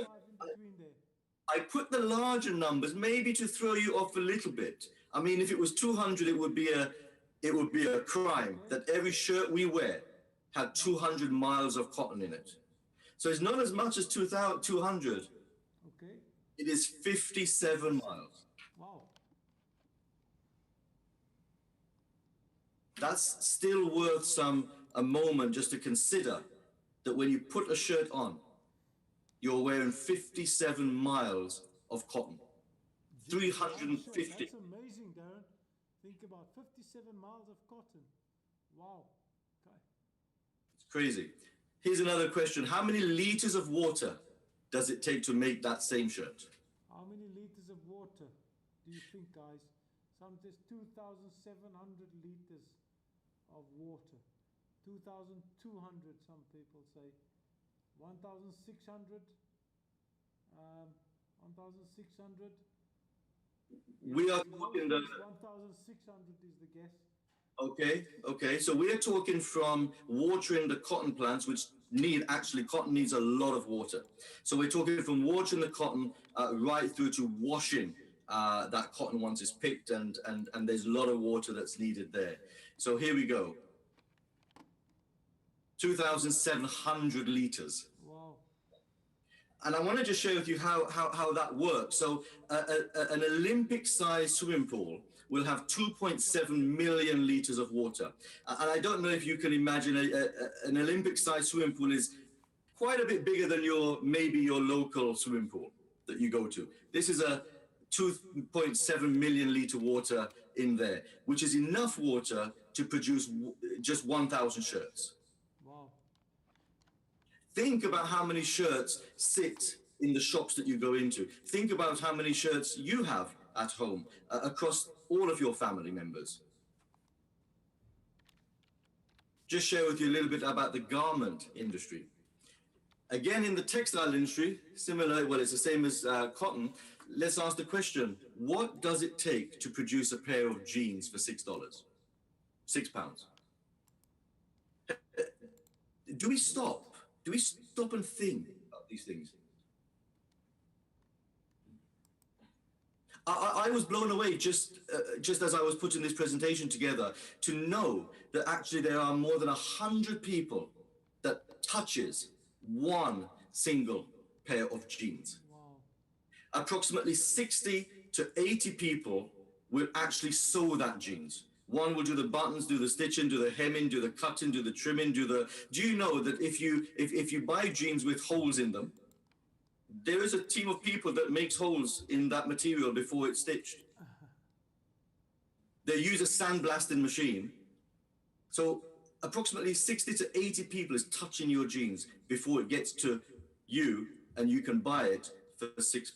I put the larger numbers maybe to throw you off a little bit. I mean, if it was 200, it would be a crime that every shirt we wear had 200 miles of cotton in it. So it's not as much as 200. Okay. It is 57 miles. Wow. That's still worth a moment just to consider that when you put a shirt on, you're wearing 57 miles of cotton. 350. That's amazing, Darren. Think about 57 miles of cotton. Wow. Okay. It's crazy. Here's another question. How many liters of water does it take to make that same shirt? How many liters of water do you think, guys? Some says 2,700 liters. of water. 2,200, some people say. 1,600. 1,600. We are talking the 1,600 is the guess. okay. So we are talking from watering the cotton plants, which cotton needs a lot of water. So we're talking from watering the cotton right through to washing that cotton once it's picked, and there's a lot of water that's needed there. So here we go. 2,700 liters. Wow. And I want to just share with you how that works. So an Olympic-sized swimming pool will have 2.7 million liters of water. And I don't know if you can imagine an Olympic-sized swimming pool is quite a bit bigger than maybe your local swimming pool that you go to. This is a 2.7 million liter water in there, which is enough water to produce just 1,000 shirts. Wow. Think about how many shirts sit in the shops that you go into. Think about how many shirts you have at home across all of your family members. Just share with you a little bit about the garment industry. Again, in the textile industry, similar, well, it's the same as cotton. Let's ask the question, what does it take to produce a pair of jeans for $6? £6. Do we stop? Do we stop and think about these things? I was blown away just as I was putting this presentation together to know that actually there are more than 100 people that touches one single pair of jeans. Wow. Approximately 60 to 80 people will actually sew that jeans. One will do the buttons, do the stitching, do the hemming, do the cutting, do the trimming, do you know that if you buy jeans with holes in them, there is a team of people that makes holes in that material before it's stitched. They use a sandblasting machine. So approximately 60 to 80 people is touching your jeans before it gets to you and you can buy it for £6.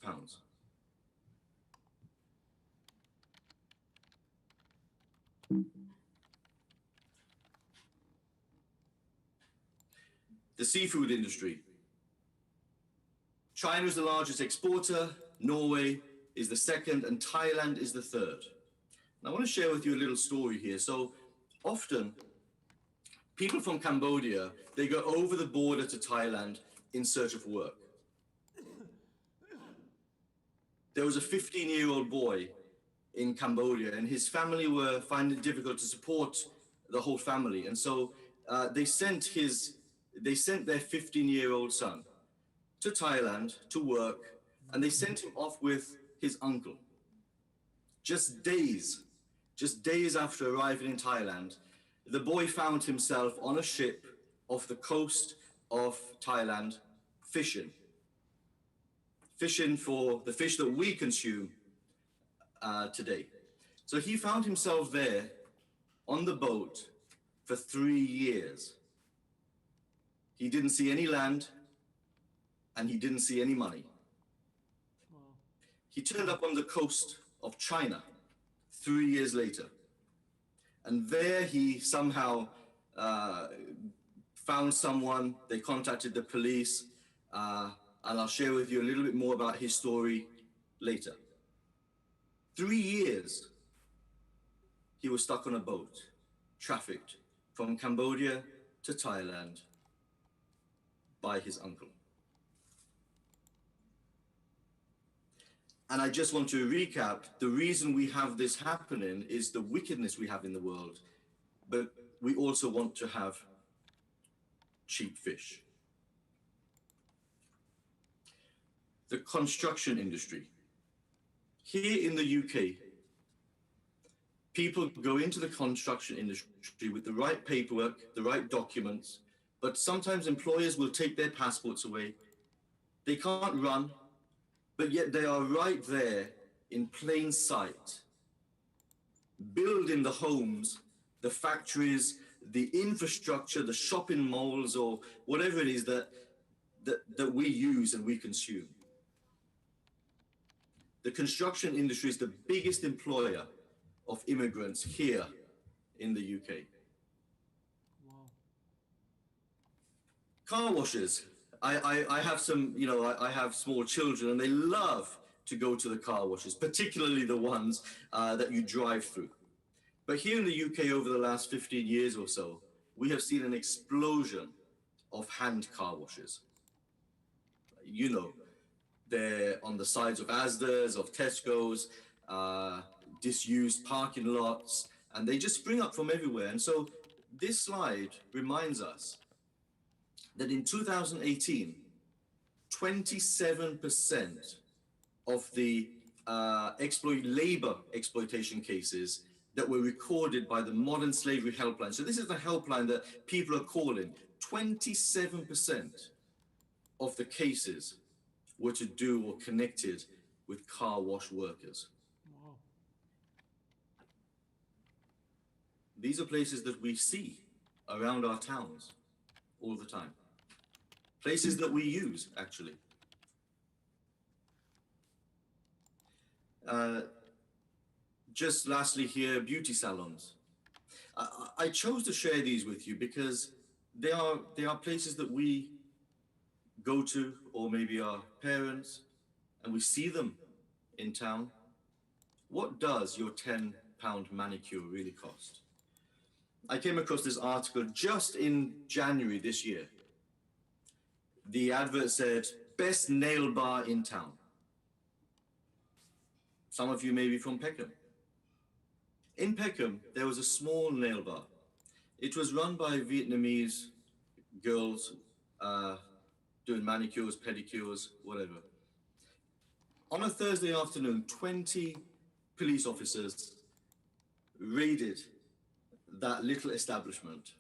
The seafood industry. China is the largest exporter, Norway is the second, and Thailand is the third. And I want to share with you a little story here. So often, people from Cambodia, they go over the border to Thailand in search of work. There was a 15-year-old boy in Cambodia, and his family were finding it difficult to support the whole family. And so they sent their 15-year-old son to Thailand to work, and they sent him off with his uncle. Just days after arriving in Thailand, the boy found himself on a ship off the coast of Thailand fishing for the fish that we consume today. So he found himself there on the boat for 3 years. He didn't see any land, and he didn't see any money. Wow. He turned up on the coast of China 3 years later. And there he somehow found someone. They contacted the police, and I'll share with you a little bit more about his story later. 3 years he was stuck on a boat, trafficked from Cambodia to Thailand by his uncle. And I just want to recap, the reason we have this happening is the wickedness we have in the world, but we also want to have cheap fish. The construction industry. Here in the UK, people go into the construction industry with the right paperwork, the right documents, but sometimes employers will take their passports away. They can't run, but yet they are right there in plain sight, building the homes, the factories, the infrastructure, the shopping malls, or whatever it is that we use and we consume. The construction industry is the biggest employer of immigrants here in the UK. car washes. I have some, I have small children and they love to go to the car washes, particularly the ones that you drive through. But here in the UK over the last 15 years or so, we have seen an explosion of hand car washes. They're on the sides of Asda's, of Tesco's, disused parking lots, and they just spring up from everywhere. And so this slide reminds us that in 2018, 27% of the labor exploitation cases that were recorded by the Modern Slavery Helpline. So this is the helpline that people are calling. 27% of the cases were to do or connected with car wash workers. Wow. These are places that we see around our towns all the time. Places that we use, actually. Just lastly here, beauty salons. I chose to share these with you because they are places that we go to, or maybe our parents, and we see them in town. What does your £10 manicure really cost? I came across this article just in January this year. The advert said, best nail bar in town. Some of you may be from Peckham. In Peckham, there was a small nail bar. It was run by Vietnamese girls doing manicures, pedicures, whatever. On a Thursday afternoon, 20 police officers raided that little establishment.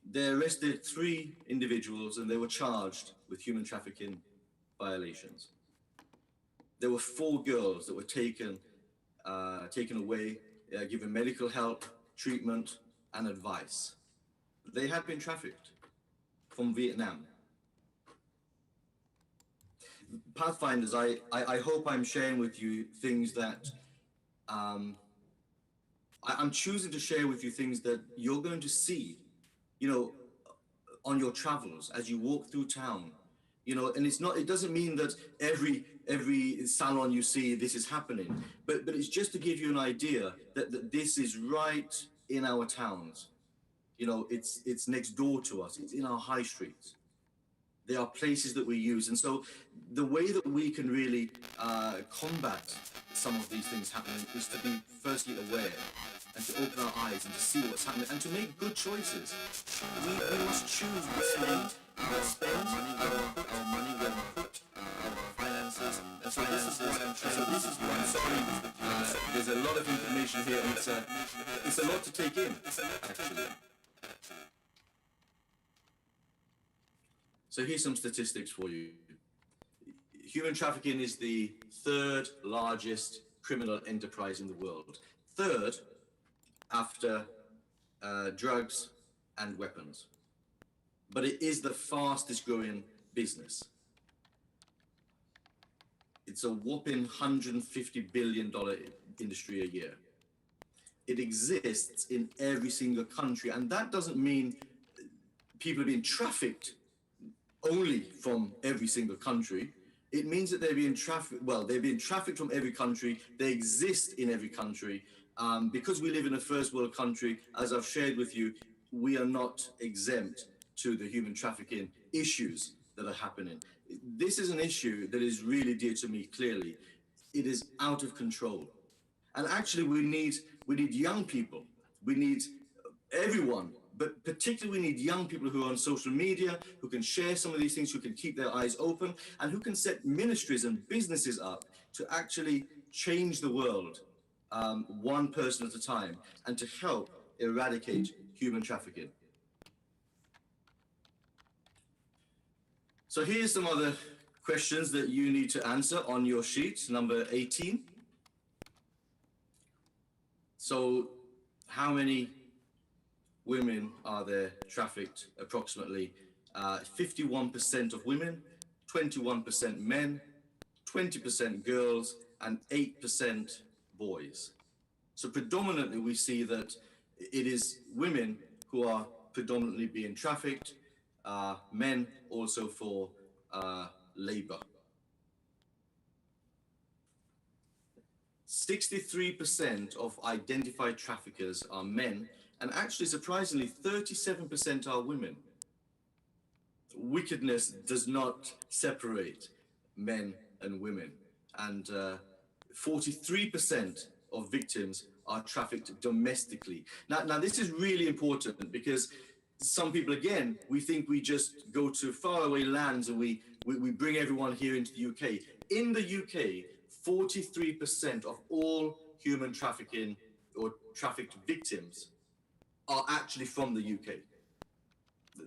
They arrested 3 individuals and they were charged with human trafficking violations. There were 4 girls that were taken away, given medical help, treatment, and advice. They had been trafficked from Vietnam. Pathfinders, I hope I'm sharing with you things that I'm choosing to share with you things that you're going to see, on your travels as you walk through town, and it doesn't mean that every salon you see, this is happening, but it's just to give you an idea that this is right in our towns. It's next door to us. It's in our high streets. There are places that we use. And so the way that we can really combat some of these things happening is to be firstly aware and to open our eyes and to see what's happening and to make good choices. We must choose our money, where we put our finances. And so this is why I'm sorry. There's a lot of information here, and it's a lot to take in, actually. So here's some statistics for you. Human trafficking is the 3rd largest criminal enterprise in the world. 3rd after drugs and weapons. But it is the fastest growing business. It's a whopping $150 billion industry a year. It exists in every single country, and that doesn't mean people are being trafficked only from every single country. It means that they're being trafficked from every country. They exist in every country. Because we live in a first world country, as I've shared with you, we are not exempt to the human trafficking issues that are happening. This is an issue that is really dear to me, clearly. It is out of control. And actually we need young people. We need everyone. But particularly we need young people who are on social media, who can share some of these things, who can keep their eyes open, and who can set ministries and businesses up to actually change the world, one person at a time, and to help eradicate human trafficking. So here's some other questions that you need to answer on your sheet, number 18. So how many women are there trafficked? Approximately 51% of women, 21% men, 20% girls, and 8% boys. So predominantly we see that it is women who are predominantly being trafficked, men also for labor. 63% of identified traffickers are men, and actually, surprisingly, 37% are women. Wickedness does not separate men and women, and 43% of victims are trafficked domestically. Now, this is really important because some people, again, we think we just go to faraway lands and we bring everyone here into the UK. In the UK, 43% of all human trafficking or trafficked victims are actually from the UK.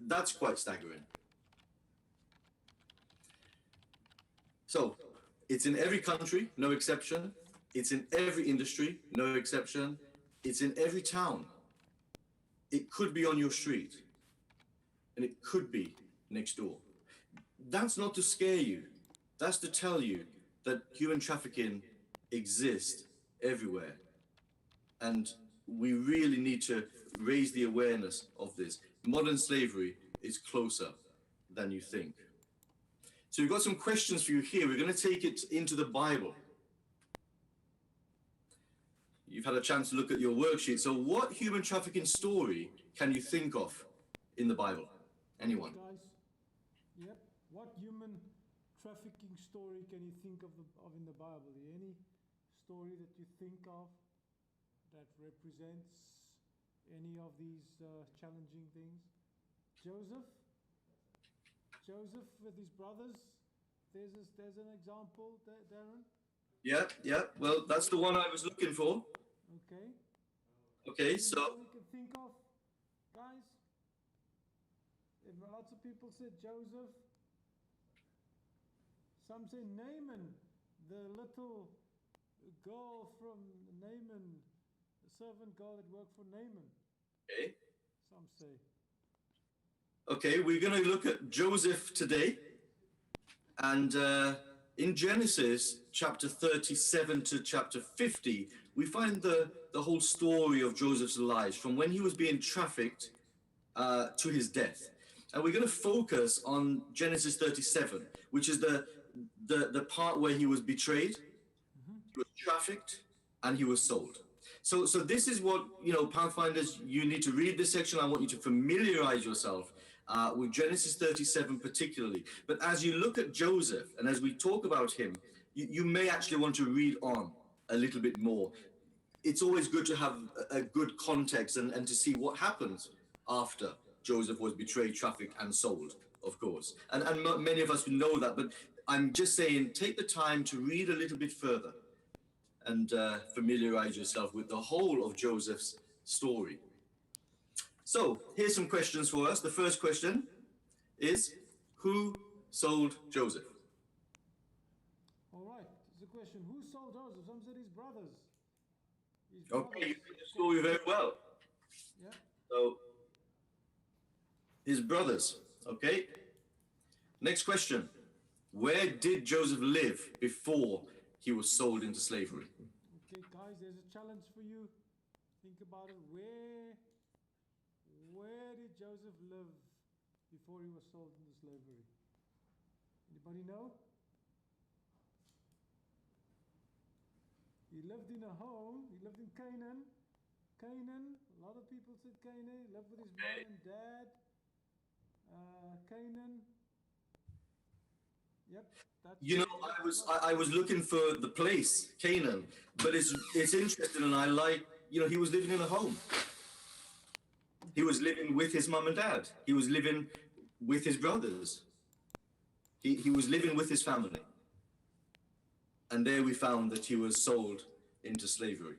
That's quite staggering. So, it's in every country, no exception. It's in every industry, no exception. It's in every town. It could be on your street, and it could be next door. That's not to scare you. That's to tell you that human trafficking exists everywhere. And we really need to raise the awareness of this. Modern slavery is closer than you think. So we've got some questions for you here. We're going to take it into the Bible. You've had a chance to look at your worksheet. So what human trafficking story can you think of in the Bible? Anyone? Guys, yep. What human trafficking story can you think of in the Bible? Any story that you think of that represents any of these challenging things? Joseph with his brothers. There's an example, Darren. Yeah. Well, that's the one I was looking for. Okay, so we can think of, guys. If lots of people said Joseph. Some say Naaman, the little girl from Naaman, the servant girl that worked for Naaman. Okay. Some say. Okay, we're going to look at Joseph today. And in Genesis chapter 37 to chapter 50, we find the whole story of Joseph's life from when he was being trafficked to his death. And we're going to focus on Genesis 37, which is the part where he was betrayed, he was trafficked, and he was sold. So this is what, Pathfinders, you need to read this section. I want you to familiarize yourself with Genesis 37 particularly. But as you look at Joseph and as we talk about him, you may actually want to read on a little bit more. It's always good to have a good context and to see what happens after Joseph was betrayed, trafficked, and sold, of course. And many of us know that, but I'm just saying, take the time to read a little bit further and familiarize yourself with the whole of Joseph's story. So here's some questions for us. The first question is, who sold Joseph? All right, there's a question. Who sold Joseph? Some said his brothers. Okay, you know the story very well. Yeah. So, his brothers, okay? Next question. Where did Joseph live before he was sold into slavery? Okay, guys, there's a challenge for you. Think about it. Where did Joseph live before he was sold into slavery? Anybody know? He lived in a home. He lived in Canaan. A lot of people said Canaan. He lived with his mom and dad. Canaan. Yep. I was looking for the place, Canaan, but it's interesting, and I like, he was living in a home. He was living with his mom and dad. He was living with his brothers. He was living with his family. And there we found that he was sold into slavery.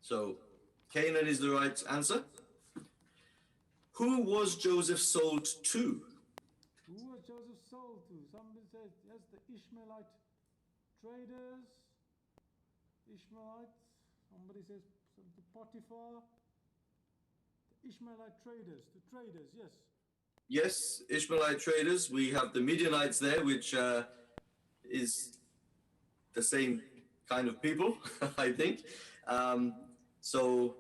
So Canaan is the right answer. Who was Joseph sold to? Who was Joseph sold to? Somebody said, yes, the Ishmaelite traders. Ishmaelites. Somebody says the Potiphar. The Ishmaelite traders. The traders, yes. Yes, Ishmaelite traders. We have the Midianites there, which is the same kind of people, I think. So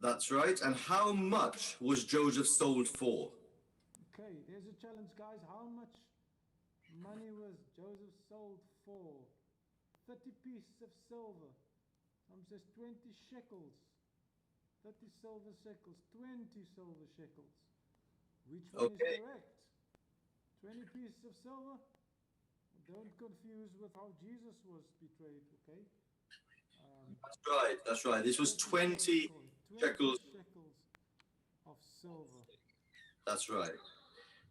that's right. And how much was Joseph sold for? Okay, there's a challenge, guys. How much money was Joseph sold for? 30 pieces of silver. Some says 20 shekels. 30 silver shekels. 20 silver shekels. Which one is correct? 20 pieces of silver? Don't confuse with how Jesus was betrayed, okay? That's right. This was 20 shekels of silver. That's right.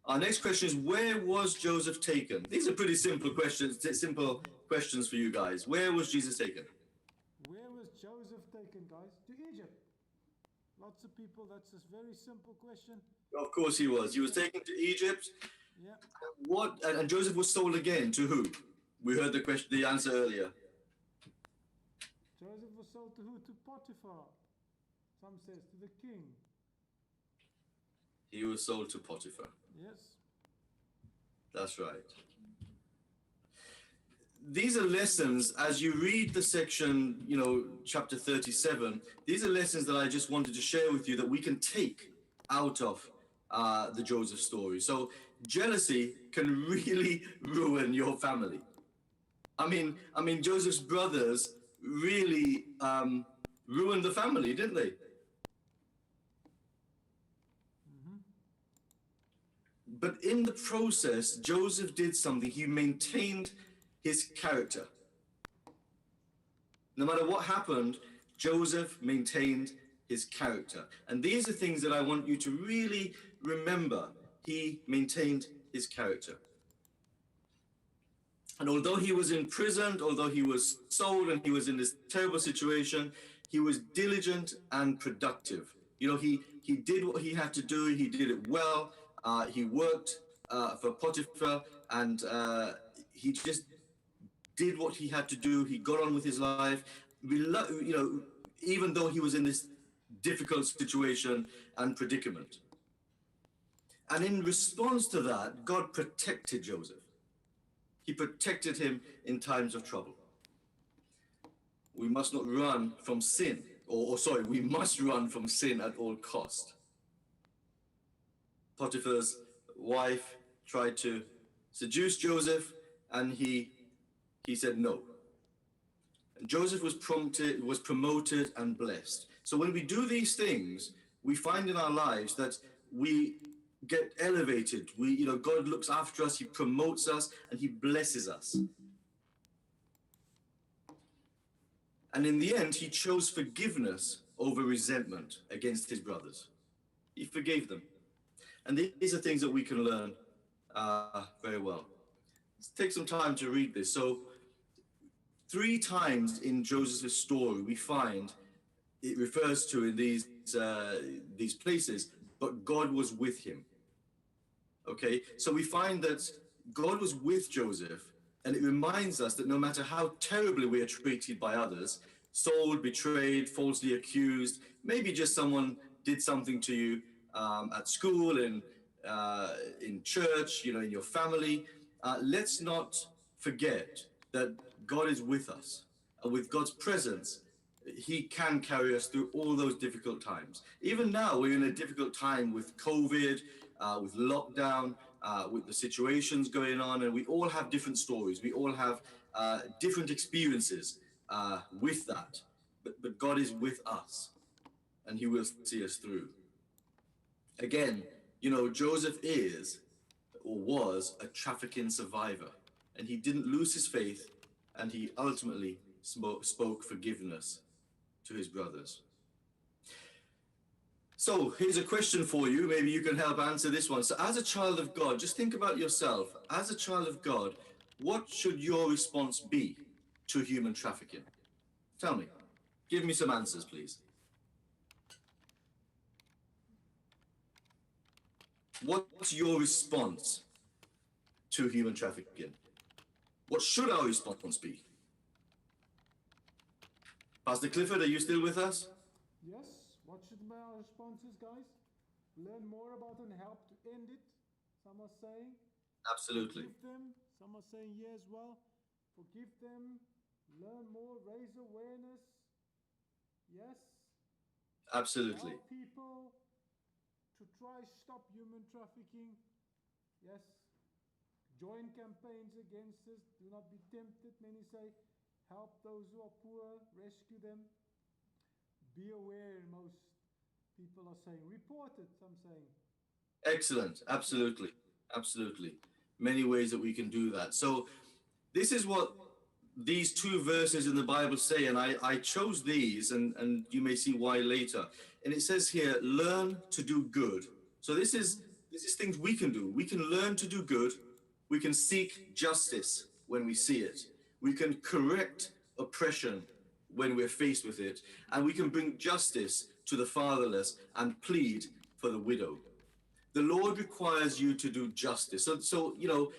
Our next question is, where was Joseph taken? These are pretty simple questions for you guys. Where was Jesus taken? Where was Joseph taken, guys? To Egypt. Lots of people, that's a very simple question. Of course he was. He was taken to Egypt. Yeah. And Joseph was sold again to who? We heard the answer earlier. Joseph was sold to who? To Potiphar. Some says to the king. He was sold to Potiphar. Yes. That's right. These are lessons, as you read the section, chapter 37, these are lessons that I just wanted to share with you that we can take out of the Joseph story. So jealousy can really ruin your family. I mean, Joseph's brothers really ruined the family, didn't they? But in the process, Joseph did something. He maintained his character. No matter what happened, Joseph maintained his character. And these are things that I want you to really remember. He maintained his character. And although he was imprisoned, although he was sold and he was in this terrible situation, he was diligent and productive. He did what he had to do. He did it well. He worked for Potiphar, and he just did what he had to do. He got on with his life. Even though he was in this difficult situation and predicament. And in response to that, God protected Joseph. He protected him in times of trouble. We must not run from sin, we must run from sin at all cost. Potiphar's wife tried to seduce Joseph, and he said no. And Joseph was promoted and blessed. So when we do these things, we find in our lives that we get elevated. God looks after us, he promotes us, and he blesses us. And in the end, he chose forgiveness over resentment against his brothers. He forgave them. And these are things that we can learn very well. Let's take some time to read this. So 3 times in Joseph's story, we find it refers to in these places, but God was with him. Okay, so we find that God was with Joseph, and it reminds us that no matter how terribly we are treated by others, sold, betrayed, falsely accused, maybe just someone did something to you at school, in church, in your family, let's not forget that God is with us. And with God's presence, he can carry us through all those difficult times. Even now, we're in a difficult time with COVID, with lockdown, with the situations going on, and we all have different stories. We all have different experiences with that. But God is with us, and he will see us through. Again, Joseph is or was a trafficking survivor, and he didn't lose his faith, and he ultimately spoke forgiveness to his brothers. So here's a question for you. Maybe you can help answer this one. So as a child of God, just think about yourself. As a child of God, what should your response be to human trafficking? Tell me. Give me some answers, please. What's your response to human trafficking? What should our response be? Pastor Clifford, are you still with us? Yes. What should be our responses, guys? Learn more about and help to end it. Some are saying. Absolutely. Forgive them. Some are saying yeah as well. Forgive them. Learn more. Raise awareness. Yes. Absolutely. Help people to try stop human trafficking. Yes. Join campaigns against this. Do not be tempted. Many say, help those who are poor, rescue them. Be aware, most people are saying. Report it, some saying. Excellent. Absolutely. Absolutely. Many ways that we can do that. So this is what these two verses in the Bible say, and I chose these, and you may see why later. And it says here, learn to do good. So this is things we can do. We can learn to do good. We can seek justice when we see it. We can correct oppression when we're faced with it. And we can bring justice to the fatherless and plead for the widow. The Lord requires you to do justice. So you know,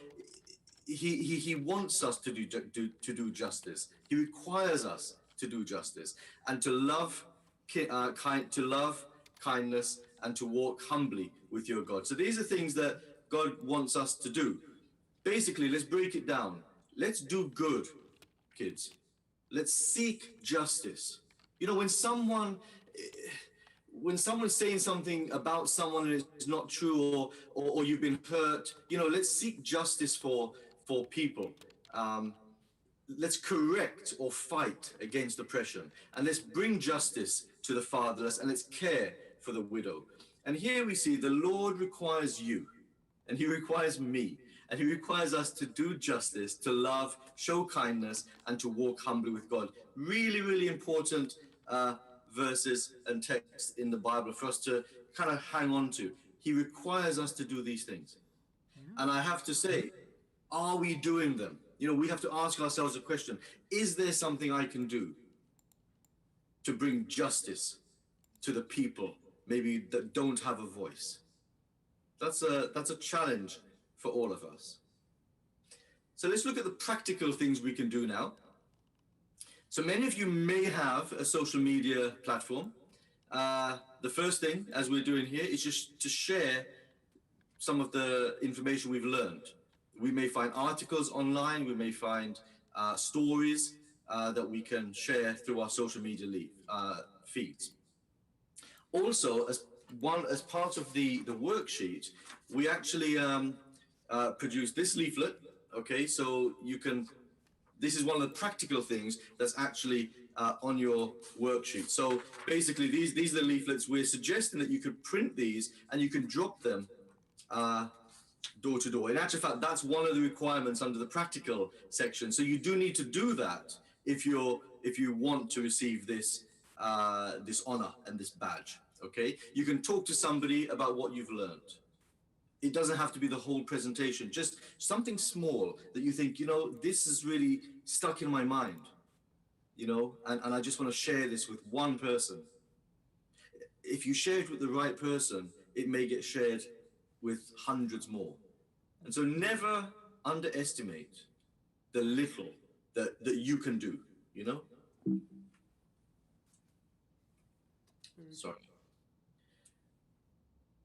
he wants us to do justice. He requires us to do justice and to love kindness and to walk humbly with your God. So these are things that God wants us to do. Basically, let's break it down. Let's do good, kids. Let's seek justice. You know, when someone's saying something about someone and it's not true, or you've been hurt, you know, let's seek justice for people. Let's correct or fight against oppression, and let's bring justice to the fatherless, and let's care for the widow. And here we see the Lord requires you, and he requires me, and he requires us to do justice, to love, show kindness, and to walk humbly with God. Really, really important verses and texts in the Bible for us to kind of hang on to. He requires us to do these things. And I have to say, are we doing them? You know, we have to ask ourselves a question. Is there something I can do to bring justice to the people maybe that don't have a voice? That's a challenge for all of us. So let's look at the practical things we can do now. So many of you may have a social media platform. The first thing, as we're doing here, is just to share some of the information we've learned. We may find articles online, we may find stories that we can share through our social media feeds. Also, as part of the worksheet, we actually produce this leaflet. Okay, so you can. This is one of the practical things that's actually on your worksheet. So basically, these are the leaflets. We're suggesting that you could print these and you can drop them door to door. In actual fact, that's one of the requirements under the practical section. So you do need to do that if you want to receive this this honor and this badge. Okay, you can talk to somebody about what you've learned. It doesn't have to be the whole presentation, just something small that you think, you know, this is really stuck in my mind, you know, and I just want to share this with one person. If you share it with the right person, it may get shared with hundreds more. And so never underestimate the little that you can do, you know? Sorry.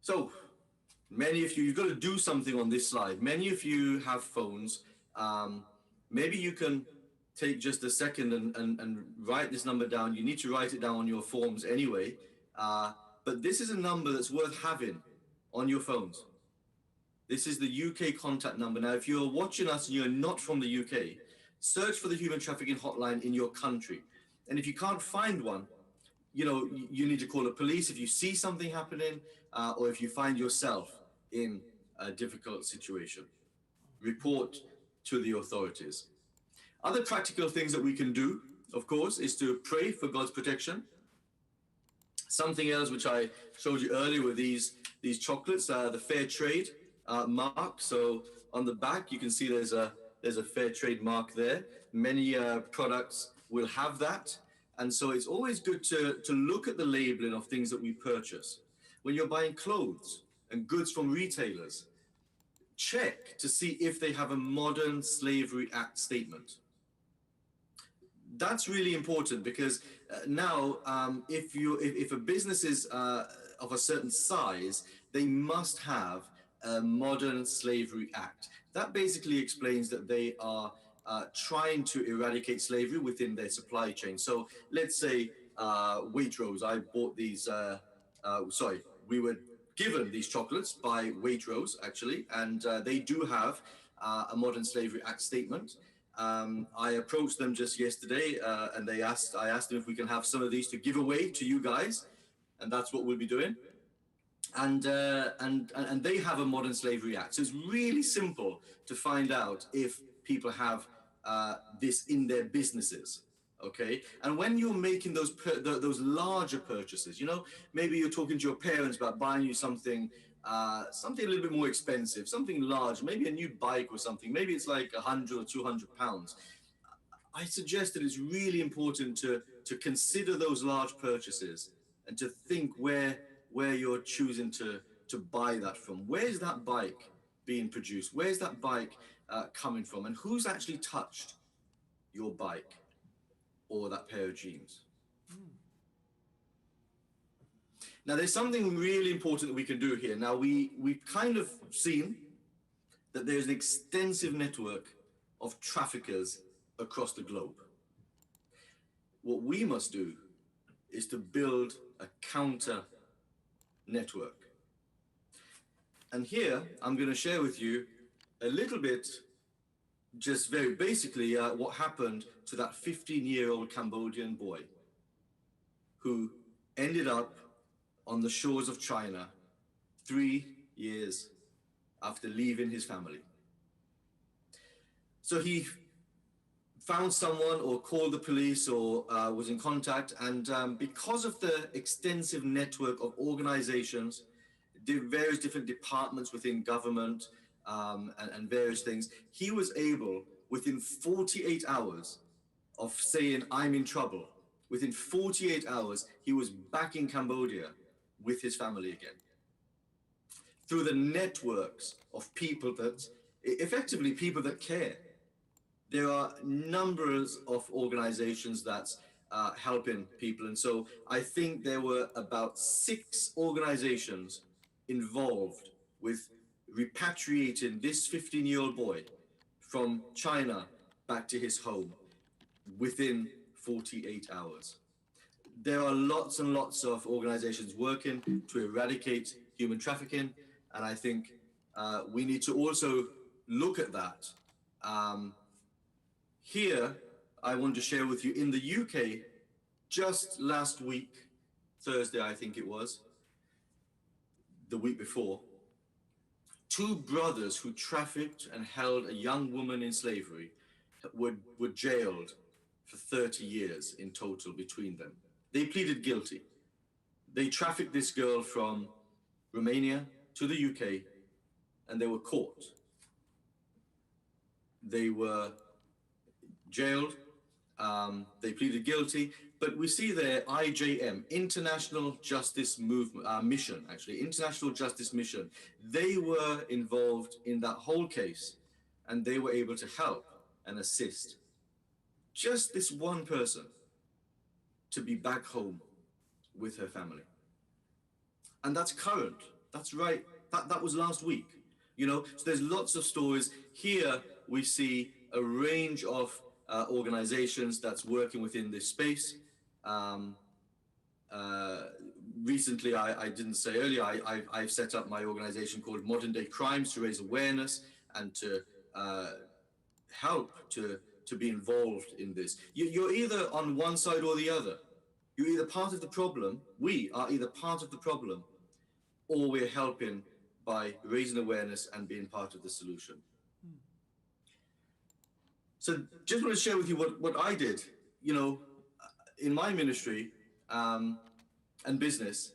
So, many of you, you've got to do something on this slide. Many of you have phones. Maybe you can take just a second and write this number down. You need to write it down on your forms anyway. But this is a number that's worth having on your phones. This is the UK contact number. Now, if you're watching us and you're not from the UK, search for the human trafficking hotline in your country. And if you can't find one, you know, you need to call the police if you see something happening, or if you find yourself in a difficult situation. Report to the authorities. Other practical things that we can do, of course, is to pray for God's protection. Something else which I showed you earlier were these chocolates, the fair trade mark. So on the back, you can see there's a fair trade mark there. Many products will have that. And so it's always good to look at the labeling of things that we purchase. When you're buying clothes and goods from retailers, check to see if they have a Modern Slavery Act statement. That's really important because now if a business is of a certain size, they must have a Modern Slavery Act. That basically explains that they are trying to eradicate slavery within their supply chain. So let's say Waitrose, I bought these, we were given these chocolates by Waitrose, actually, and they do have a Modern Slavery Act statement. I approached them just yesterday, and I asked them if we can have some of these to give away to you guys, and that's what we'll be doing. And they have a Modern Slavery Act, so it's really simple to find out if people have this in their businesses. Okay, and when you're making those larger purchases, you know, maybe you're talking to your parents about buying you something a little bit more expensive, something large, maybe a new bike or something. Maybe it's like 100 or 200 pounds. I suggest that it's really important to consider those large purchases and to think where you're choosing to buy that from. Where's that bike being produced? Where's that bike coming from? And who's actually touched your bike or that pair of jeans? Now, there's something really important that we can do here. Now, we've kind of seen that there's an extensive network of traffickers across the globe. What we must do is to build a counter network. And here, I'm going to share with you a little bit, just very basically, what happened to that 15-year-old Cambodian boy who ended up on the shores of China 3 years after leaving his family. So he found someone or called the police or was in contact, and because of the extensive network of organizations, various different departments within government and various things, he was able, within 48 hours of saying, I'm in trouble, within 48 hours, he was back in Cambodia with his family again. Through the networks of people that, effectively people that care. There are numbers of organizations that's helping people. And so I think there were about 6 organizations involved with repatriating this 15-year-old boy from China back to his home within 48 hours. There are lots and lots of organizations working to eradicate human trafficking, and I think we need to also look at that. Here, I want to share with you, in the UK, just last week, Thursday I think it was, the week before, 2 brothers who trafficked and held a young woman in slavery were jailed for 30 years in total between them. They pleaded guilty. They trafficked this girl from Romania to the UK, and they were caught. They were jailed, they pleaded guilty, but we see there IJM, International Justice Mission, actually, International Justice Mission. They were involved in that whole case, and they were able to help and assist just this one person to be back home with her family. And that's current, that's right, that was last week. You know, so there's lots of stories. Here we see a range of organizations that's working within this space. Recently, I didn't say earlier, I've set up my organization called Modern Day Crimes to raise awareness and to help to be involved in this. You're either on one side or the other. You're either part of the problem, we are either part of the problem, or we're helping by raising awareness and being part of the solution. So just want to share with you what I did, you know, in my ministry and business.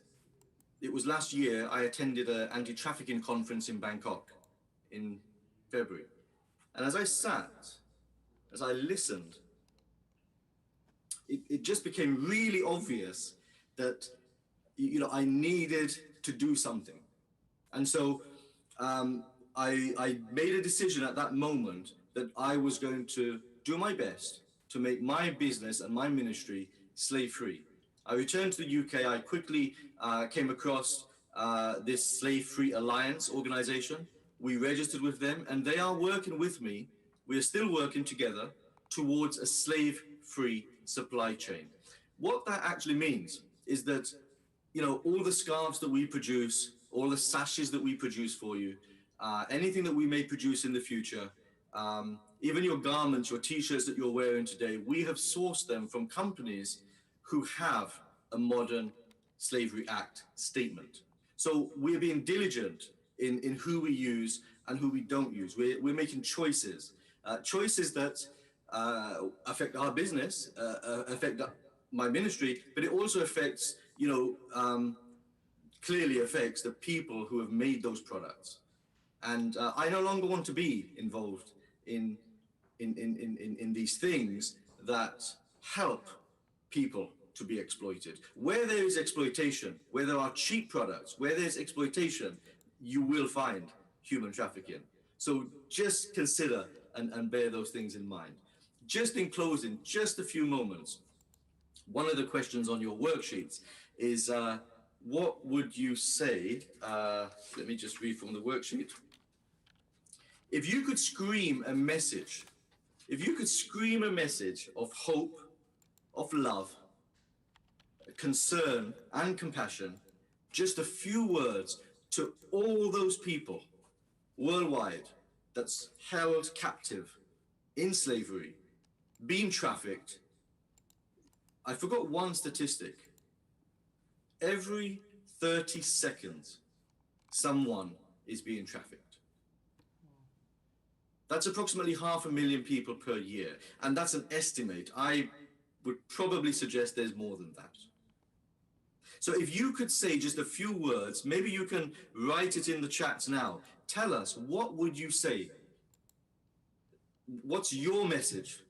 It was last year I attended an anti-trafficking conference in Bangkok in February. And as I sat, as I listened, it just became really obvious that, you know, I needed to do something. And so I made a decision at that moment that I was going to do my best to make my business and my ministry slave-free. I returned to the UK. I quickly came across this Slave-Free Alliance organization. We registered with them, and they are working with me. We are still working together towards a slave-free supply chain. What that actually means is that, you know, all the scarves that we produce, all the sashes that we produce for you, anything that we may produce in the future, even your garments, your t-shirts that you're wearing today, we have sourced them from companies who have a modern Slavery Act statement. So we're being diligent in who we use and who we don't use. We're making choices, choices that affect our business, affect my ministry, but it also affects, clearly affects the people who have made those products. And I no longer want to be involved in these things that help people to be exploited. Where there is exploitation, where there are cheap products, where there's exploitation, you will find human trafficking. So just consider and bear those things in mind. Just in closing, just a few moments, one of the questions on your worksheets is, what would you say, let me just read from the worksheet. If you could scream a message, of hope, of love, concern, and compassion, just a few words to all those people worldwide that's held captive in slavery, being trafficked. I forgot one statistic. Every 30 seconds, someone is being trafficked. That's approximately 500,000 people per year, and that's an estimate. I would probably suggest there's more than that. So if you could say just a few words, maybe you can write it in the chat now. Tell us, what would you say? What's your message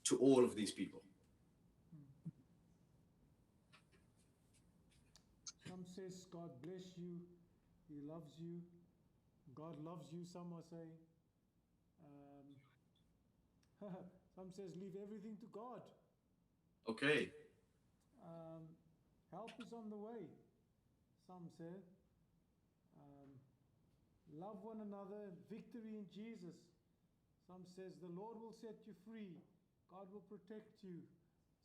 to all of these people? Some says God bless you, He loves you, God loves you, some are saying. Some says leave everything to God. Okay. Help is on the way, some say. Love one another, victory in Jesus. Some says the Lord will set you free, God will protect you.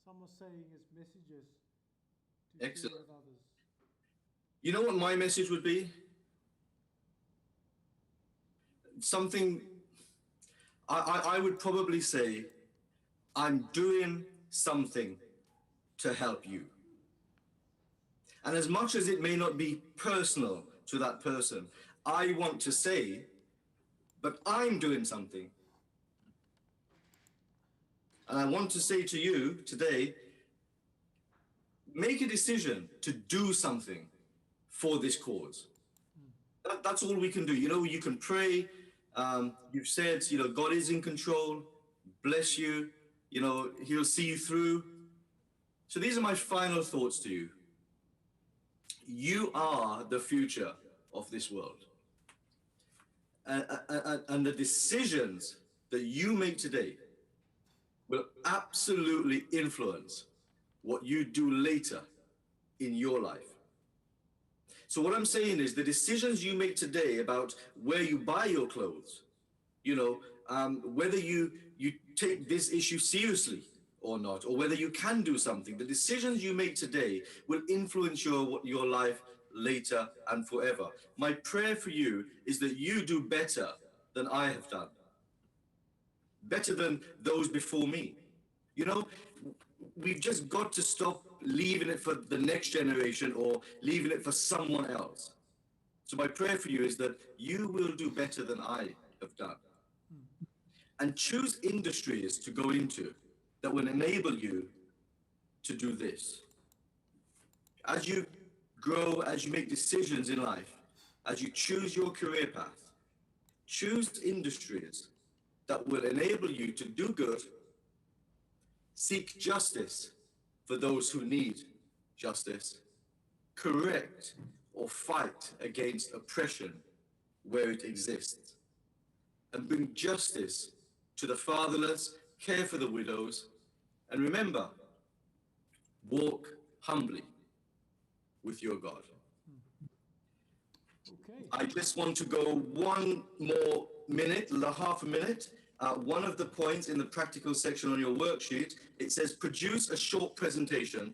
Some are saying as messages to share with others. You know what my message would be? Something, I would probably say, I'm doing something to help you. And as much as it may not be personal to that person, I want to say, but I'm doing something. And I want to say to you today, make a decision to do something for this cause. That's all we can do. You can pray. You've said, God is in control. Bless you. He'll see you through. So these are my final thoughts to you. You are the future of this world. And the decisions that you make today will absolutely influence what you do later in your life. So what I'm saying is the decisions you make today about where you buy your clothes, whether you take this issue seriously or not, or whether you can do something, the decisions you make today will influence your life later and forever. My prayer for you is that you do better than I have done, better than those before me. We've just got to stop leaving it for the next generation or leaving it for someone else. So my prayer for you is that you will do better than I have done. And choose industries to go into that will enable you to do this. As you grow, as you make decisions in life, as you choose your career path, choose industries that will enable you to do good, seek justice for those who need justice, correct or fight against oppression where it exists, and bring justice to the fatherless, care for the widows, and remember, walk humbly with your God. Okay. I just want to go one more minute, half a minute. One of the points in the practical section on your worksheet, it says produce a short presentation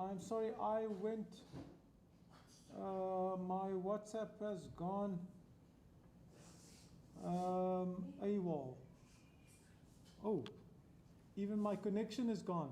I'm sorry, I went, my WhatsApp has gone AWOL. Oh, even my connection is gone.